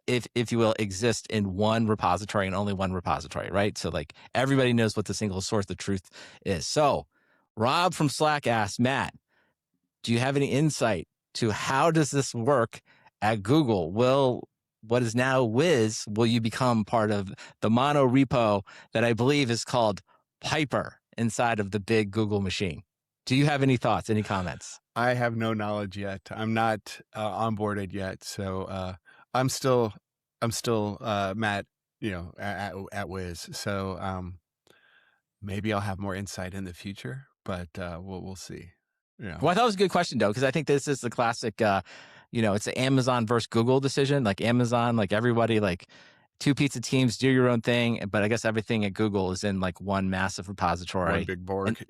if you will, exists in one repository and only one repository, right? So like everybody knows what the single source of truth is. So Rob from Slack asked, Matt, do you have any insight to how does this work at Google? Will what is now Wiz, will you become part of the monorepo that I believe is called Piper inside of the big Google machine? Do you have any thoughts, any comments? I have no knowledge yet. I'm not onboarded yet. So I'm still Matt, at Wiz. So maybe I'll have more insight in the future. But we'll see. Yeah. Well, I thought it was a good question, though, because I think this is the classic, it's an Amazon versus Google decision. Like Amazon, like everybody, like 2 pizza teams, do your own thing. But I guess everything at Google is in like one massive repository. One big Borg.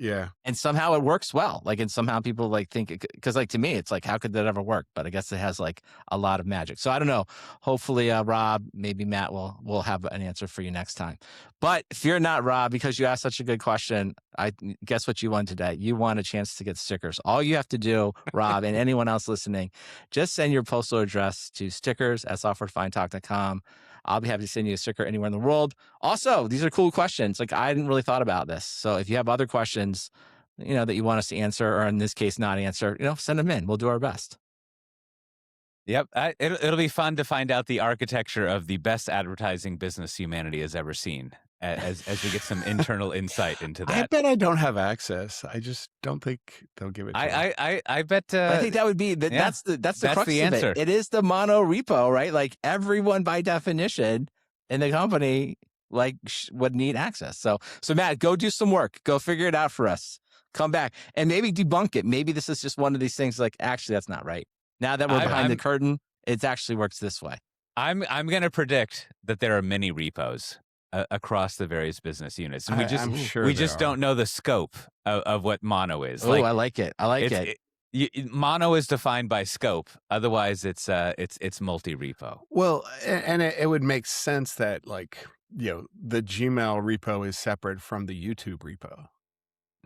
And somehow it works well. Like, and somehow people like think, because like to me, it's like, how could that ever work? But I guess it has like a lot of magic. So I don't know. Hopefully, Rob, maybe Matt will have an answer for you next time. But fear not, Rob, because you asked such a good question. I guess what you won today. You won a chance to get stickers. All you have to do, Rob, and anyone else listening, just send your postal address to stickers@softwaredefinedtalk.com. I'll be happy to send you a sticker anywhere in the world. Also, these are cool questions. Like, I hadn't really thought about this. So if you have other questions, that you want us to answer, or in this case, not answer, send them in. We'll do our best. Yep. It'll be fun to find out the architecture of the best advertising business humanity has ever seen as we get some internal insight into that. I bet I don't have access. I just don't think they'll give it to me. I bet. I think that would be that's the crux the of answer. it. It is the monorepo, right? Like everyone by definition in the company would need access. So Matt, go do some work. Go figure it out for us. Come back and maybe debunk it. Maybe this is just one of these things like, actually, that's not right. Now that we're behind the curtain, it actually works this way. I'm going to predict that there are many repos across the various business units. And we just don't know the scope of what mono is. Oh, I like it. Mono is defined by scope. Otherwise, it's multi-repo. Well, and it would make sense that the Gmail repo is separate from the YouTube repo.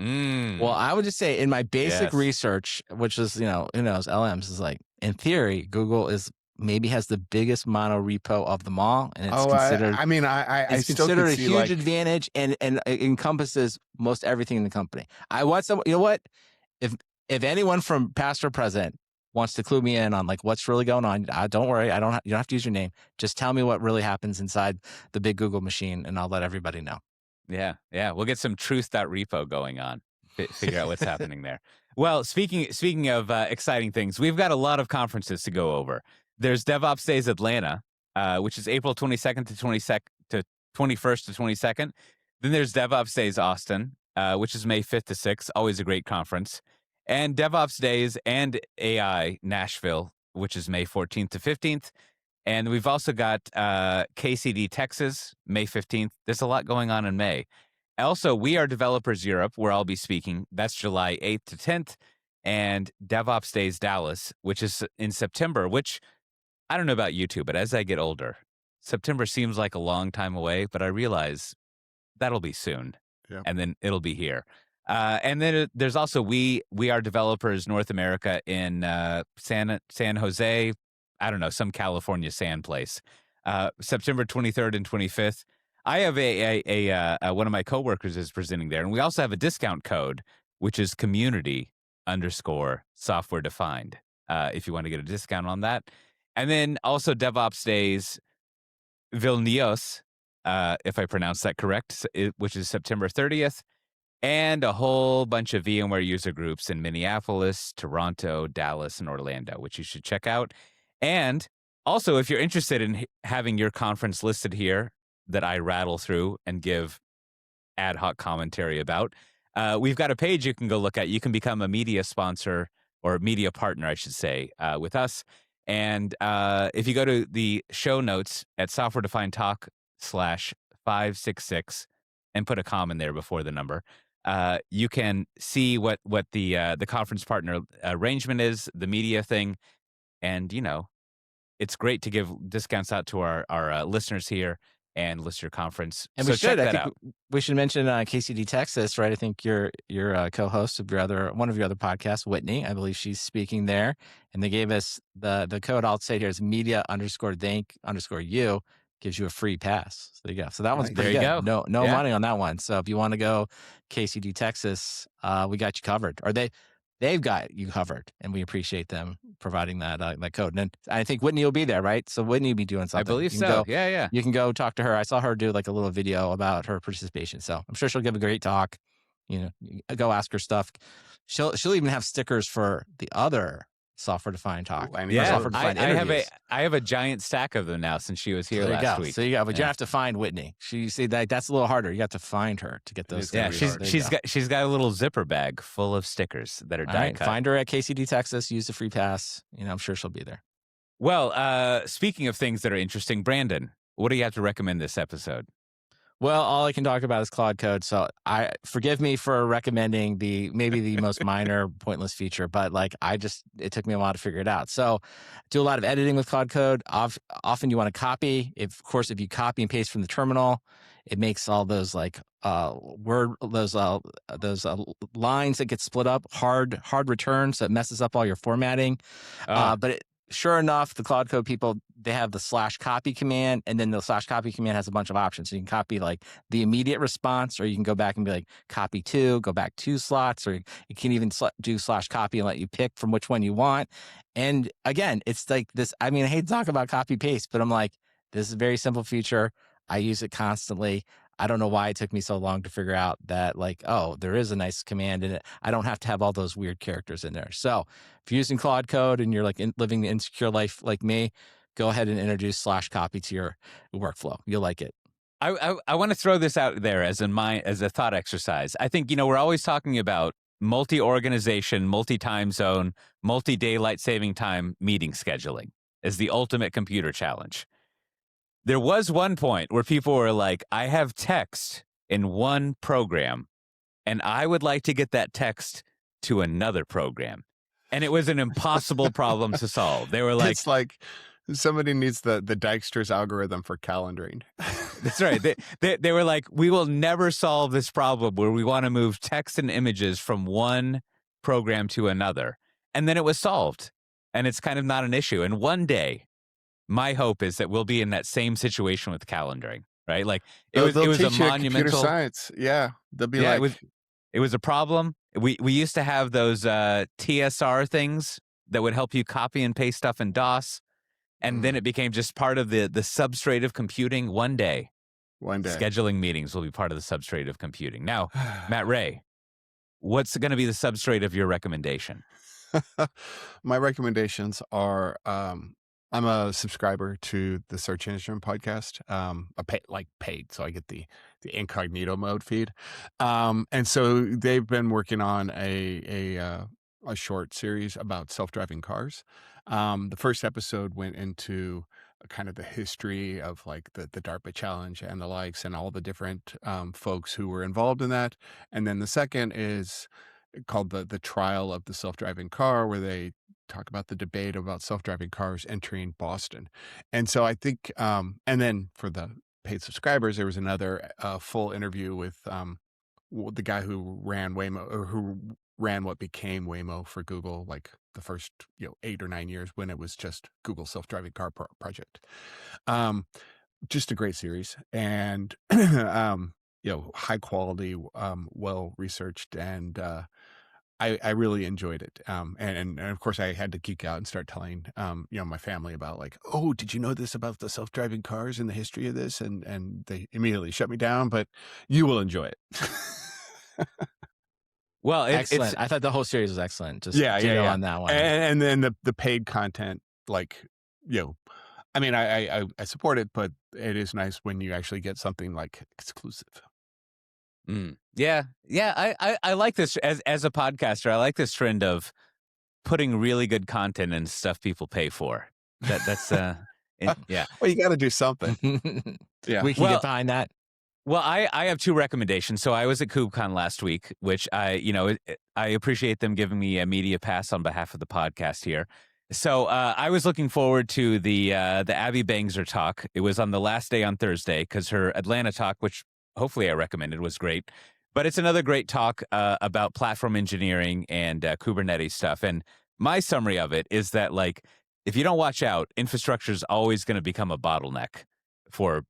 Well, I would just say in my basic research, which is, who knows, LMs is like, in theory, Google maybe has the biggest mono repo of them all. And it's considered, I still considered a see, huge advantage, and it encompasses most everything in the company. I want some, you know what? If anyone from past or present wants to clue me in on what's really going on, don't worry. You don't have to use your name. Just tell me what really happens inside the big Google machine, and I'll let everybody know. Yeah. We'll get some truth.repo going on. Figure out what's happening there. Well, speaking of exciting things, we've got a lot of conferences to go over. There's DevOps Days Atlanta, which is April 22nd to 21st to 22nd. Then there's DevOps Days Austin, which is May 5th to 6th. Always a great conference. And DevOps Days and AI Nashville, which is May 14th to 15th. And we've also got KCD Texas, May 15th. There's a lot going on in May. Also, We Are Developers Europe, where I'll be speaking. That's July 8th to 10th. And DevOps Days Dallas, which is in September, which I don't know about you two, but as I get older, September seems like a long time away, but I realize that'll be soon. Yep. And then it'll be here. And then there's also We Are Developers North America in San Jose, I don't know, some California sand place. September 23rd and 25th. I have a one of my coworkers is presenting there, and we also have a discount code, which is community_software defined. If you want to get a discount on that, and then also DevOps Days Vilnius, if I pronounce that correct, which is September 30th, and a whole bunch of VMware user groups in Minneapolis, Toronto, Dallas, and Orlando, which you should check out. And also, if you're interested in having your conference listed here that I rattle through and give ad hoc commentary about, we've got a page you can go look at. You can become a media sponsor or media partner, I should say, with us. And if you go to the show notes at softwaredefinedtalk/566 and put a comma in there before the number, you can see what the conference partner arrangement is, the media thing. And, it's great to give discounts out to our listeners here and list your conference. And so we should. check that out. We should mention KCD Texas, right? I think your co-host of one of your other podcasts, Whitney, I believe she's speaking there. And they gave us the code. I'll say here is media_thank_you gives you a free pass. So there you go. So that one's pretty good. Go. No money on that one. So if you want to go KCD Texas, we got you covered. Or they've got you covered, and we appreciate them providing that code. And I think Whitney will be there, right? So Whitney will be doing something. I believe so. Yeah. You can go talk to her. I saw her do a little video about her participation. So I'm sure she'll give a great talk. Go ask her stuff. She'll even have stickers for the other software-defined talk. I have a giant stack of them now since she was here last week. So you go, but you have to find Whitney. She see that's a little harder. You have to find her to get those. Yeah, she's got a little zipper bag full of stickers that are die cut. Find her at KCD Texas. Use the free pass. I'm sure she'll be there. Well, speaking of things that are interesting, Brandon, what do you have to recommend this episode? Well, all I can talk about is Claude Code. So forgive me for recommending maybe the most minor pointless feature, but it took me a while to figure it out. So do a lot of editing with Claude Code. Often you want to copy. If you copy and paste from the terminal, it makes all those lines that get split up hard return. So it messes up all your formatting. But sure enough, the Claude Code people, they have the /copy command, and then the /copy command has a bunch of options. So you can copy like the immediate response, or you can go back and be like, copy 2, go back 2 slots, or you can even do /copy and let you pick from which one you want. And again, it's like this. I mean, I hate to talk about copy paste, but I'm like, this is a very simple feature. I use it constantly. I don't know why it took me so long to figure out that, like, oh, there is a nice command in it. I don't have to have all those weird characters in there. So if you're using Claude Code and you're like living the insecure life like me, go ahead and introduce /copy to your workflow. You'll like it. I want to throw this out there as a thought exercise. I think, we're always talking about multi-organization, multi-time zone, multi-daylight saving time meeting scheduling as the ultimate computer challenge. There was one point where people were like, I have text in one program, and I would like to get that text to another program. And it was an impossible problem to solve. They were like... It's like somebody needs the Dijkstra's algorithm for calendaring. That's right. They were like, we will never solve this problem where we want to move text and images from one program to another. And then it was solved. And it's kind of not an issue. And one day, my hope is that we'll be in that same situation with calendaring, right? Like it was a monumental computer science. Yeah. They'll be like, it was a problem. We used to have those TSR things that would help you copy and paste stuff in DOS. And then it became just part of the substrate of computing. One day, scheduling meetings will be part of the substrate of computing. Now, Matt Ray, what's going to be the substrate of your recommendation? My recommendations are, I'm a subscriber to the Search Engine Podcast, paid, so I get the incognito mode feed. And so they've been working on a short series about self-driving cars. The first episode went into kind of the history of like the DARPA challenge and the likes and all the different folks who were involved in that. And then the second is called the trial of the self-driving car, where they talk about the debate about self-driving cars entering Boston. And so I think, and then for the paid subscribers, there was another full interview with the guy who ran Waymo, or who ran what became Waymo for Google, like the first 8 or 9 years when it was just Google self-driving car project. Just a great series, and high quality, well researched, and I really enjoyed it. And of course I had to geek out and start telling my family about, like, oh, did you know this about the self-driving cars and the history of this? And they immediately shut me down, but you will enjoy it. Well, excellent. I thought the whole series was excellent. Just on that one. And then the paid content, like, I mean, I support it, but it is nice when you actually get something like exclusive. Yeah. I like this as a podcaster. I like this trend of putting really good content and stuff people pay for. That's yeah. Well, you got to do something. Yeah, we can get behind that. Well, I have 2 recommendations. So I was at KubeCon last week, which I appreciate them giving me a media pass on behalf of the podcast here. So I was looking forward to the Abby Bangser talk. It was on the last day on Thursday, because her Atlanta talk, which hopefully I recommended, was great. But it's another great talk about platform engineering and Kubernetes stuff. And my summary of it is that, like, if you don't watch out, infrastructure is always going to become a bottleneck for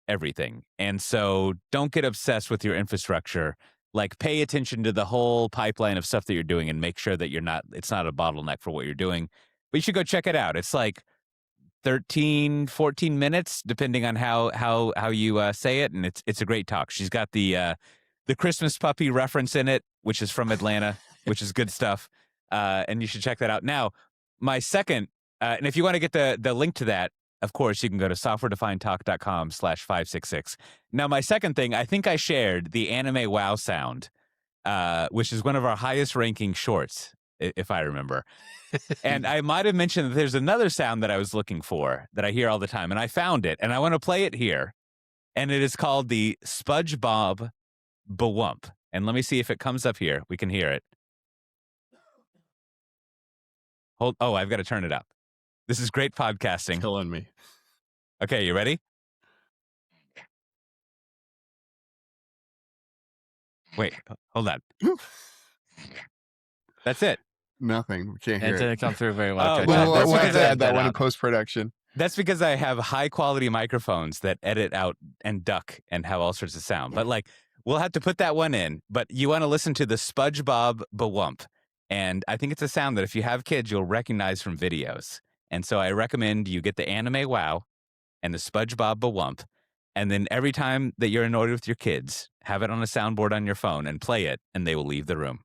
everything. And so don't get obsessed with your infrastructure. Like, pay attention to the whole pipeline of stuff that you're doing and make sure that it's not a bottleneck for what you're doing. But you should go check it out. It's like 13, 14 minutes, depending on how you say it. And it's a great talk. She's got the Christmas puppy reference in it, which is from Atlanta, which is good stuff. And you should check that out. Now, my second, and if you want to get the link to that, of course, you can go to softwaredefinedtalk.com/566. Now, my second thing, I think I shared the anime wow sound, which is one of our highest ranking shorts, if I remember. And I might have mentioned that there's another sound that I was looking for that I hear all the time, and I found it, and I want to play it here. And it is called the SpongeBob Bawump. And let me see if it comes up here. We can hear it. I've got to turn it up. This is great podcasting. Killing me. Okay, you ready? Wait, hold on. That's it. Nothing. We can't It hear it. didn't come through very well. Oh, Okay, well, We'll that's have because to I add that one in post-production. That's because I have high quality microphones that edit out and duck and have all sorts of sound. But like, we'll have to put that one in. But you want to listen to the SpongeBob Bawump. And I think it's a sound that if you have kids, you'll recognize from videos. And so I recommend you get the Anime Wow and the SpongeBob Bawump. And then every time that you're annoyed with your kids, have it on a soundboard on your phone and play it, and they will leave the room.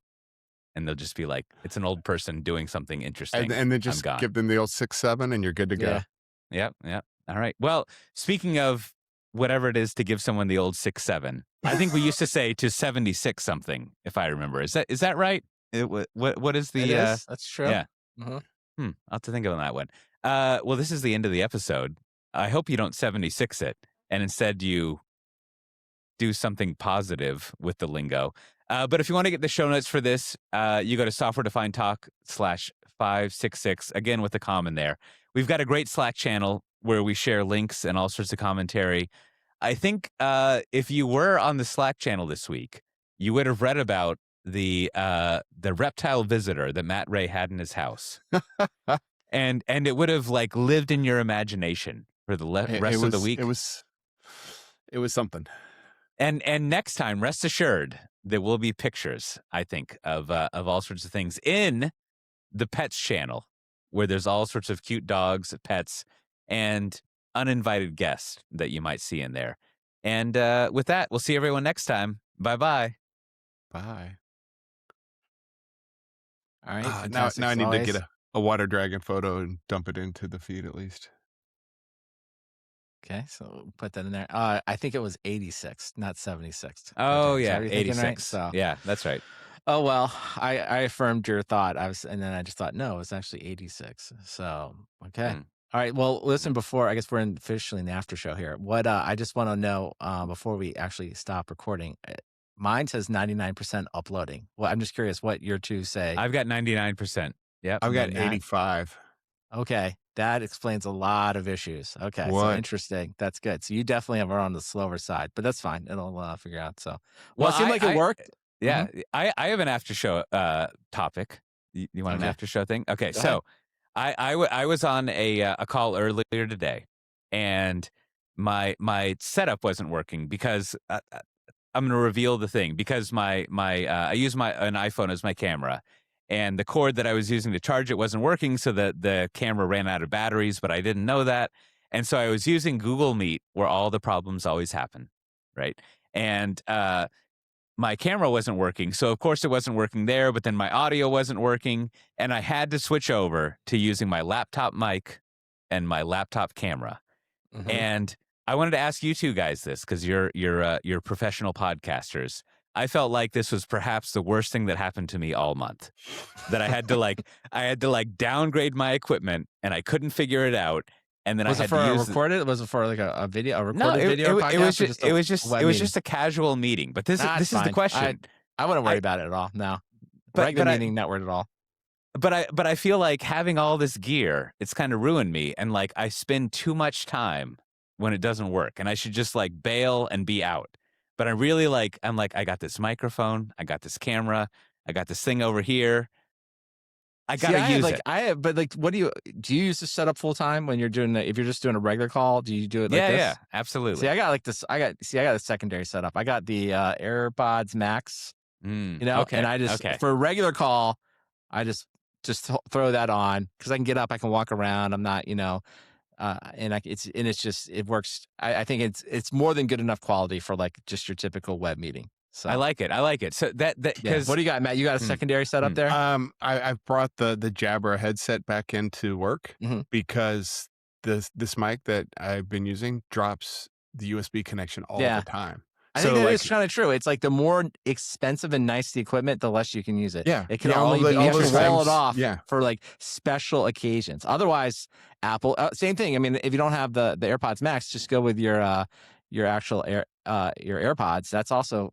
And they'll just be like, it's an old person doing something interesting. And then just give them the old 6-7 and you're good to go. Yep. All right. Well, speaking of whatever it is to give someone the old 6-7, I think we used to say to 76 something, if I remember. Is that right? What is the? It is. That's true. Yeah. Mm-hmm. I'll have to think on that one. Well, this is the end of the episode. I hope you don't 76 it, and instead you do something positive with the lingo. But if you want to get the show notes for this, you go to softwaredefinedtalk/566, again with the comment there. We've got a great Slack channel where we share links and all sorts of commentary. I think if you were on the Slack channel this week, you would have read about the reptile visitor that Matt Ray had in his house. and it would have like lived in your imagination for the rest of the week. It was something. And next time, rest assured, there will be pictures, I think, of all sorts of things in the pets channel, where there's all sorts of cute dogs, pets, and uninvited guests that you might see in there. And with that, we'll see everyone next time. Bye-bye. Bye. All right. Now I need to get a water dragon photo and dump it into the feed at least. Okay, so put that in there. I think it was 86, not 76. Oh, Okay, yeah, 86. right? So yeah, that's right. Oh well, I affirmed your thought. And then I just thought, no, it's actually 86. So okay. All right. Well, listen, before I guess we're officially in the after show here. What I just want to know before we actually stop recording. Mine says 99% uploading. Well, I'm just curious what your two say. I've got 99%. Yep. I've got 85. Okay. That explains a lot of issues. Okay. So interesting. That's good. So you definitely are on the slower side, but that's fine. It'll figure out. So, well, it seemed like it worked. Yeah. Mm-hmm. I have an after show topic. You want an after show thing? Okay. So I was on a call earlier today, and my setup wasn't working because I'm going to reveal the thing because I use an iPhone as my camera, and the cord that I was using to charge it wasn't working, so that the camera ran out of batteries, but I didn't know that. And so I was using Google Meet, where all the problems always happen, right? And my camera wasn't working, so of course it wasn't working there, but then my audio wasn't working, and I had to switch over to using my laptop mic and my laptop camera. Mm-hmm. And I wanted to ask you two guys this, because you're professional podcasters. I felt like this was perhaps the worst thing that happened to me all month. That I had to downgrade my equipment, and I couldn't figure it out. And then was I it had for to a use recorded? Was it for like a video, a recorded video? It was just a casual meeting. But this is the question. I wouldn't worry about it at all. No, regular meeting, not worried at all. But I feel like having all this gear, it's kind of ruined me, and like I spend too much time when it doesn't work, and I should just like bail and be out. But I'm like, I got this microphone, I got this camera, I got this thing over here. I gotta use it. But what do you use this setup full time when you're doing if you're just doing a regular call? Do you do it like this? Yeah, absolutely. See, I got a secondary setup. I got the AirPods Max, and I just for a regular call, I just throw that on because I can get up, I can walk around. I'm not, it works. I think it's more than good enough quality for like just your typical web meeting. So I like it. So what do you got, Matt? You got a secondary setup there? I've brought the Jabra headset back into work because this mic that I've been using drops the USB connection all the time. I think that is kind of true. It's like the more expensive and nice the equipment, the less you can use it. Yeah, it can only be you have to roll it off for like special occasions. Otherwise, Apple same thing. I mean, if you don't have the AirPods Max, just go with your actual your AirPods. That's also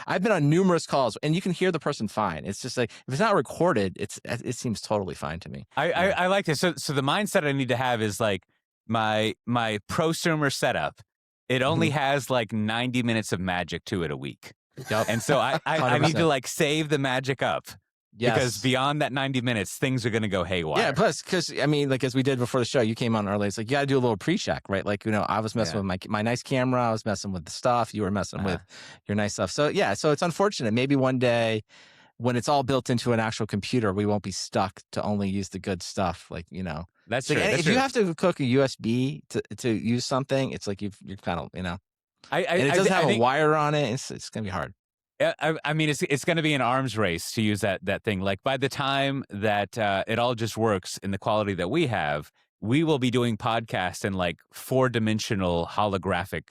I've been on numerous calls, and you can hear the person fine. It's just like if it's not recorded, it seems totally fine to me. I like this. So the mindset I need to have is like my prosumer setup. It only has like 90 minutes of magic to it a week. Yep. And so I need to like save the magic up Because beyond that 90 minutes, things are going to go haywire. Yeah, plus, because, I mean, like, as we did before the show, you came on early. It's like, you got to do a little pre-check, right? Like, I was messing with my nice camera. I was messing with the stuff. You were messing with your nice stuff. So, yeah, so it's unfortunate. Maybe one day when it's all built into an actual computer, we won't be stuck to only use the good stuff. Like, That's like, true. if you have to hook a USB to use something, it's like you're kind of, and it doesn't have a wire on it. It's going to be hard. I mean, it's going to be an arms race to use that thing. Like, by the time that it all just works in the quality that we have, we will be doing podcasts in like 4-dimensional holographic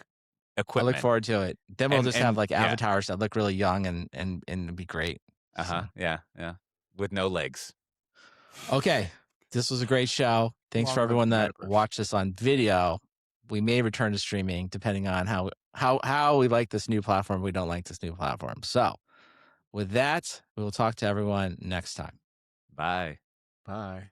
equipment. I look forward to it. Then we'll just have like avatars that look really young and it'd be great. Yeah. With no legs. Okay. This was a great show. Thanks for everyone that watched this on video. We may return to streaming depending on how we like this new platform. We don't like this new platform. So with that, we will talk to everyone next time. Bye. Bye.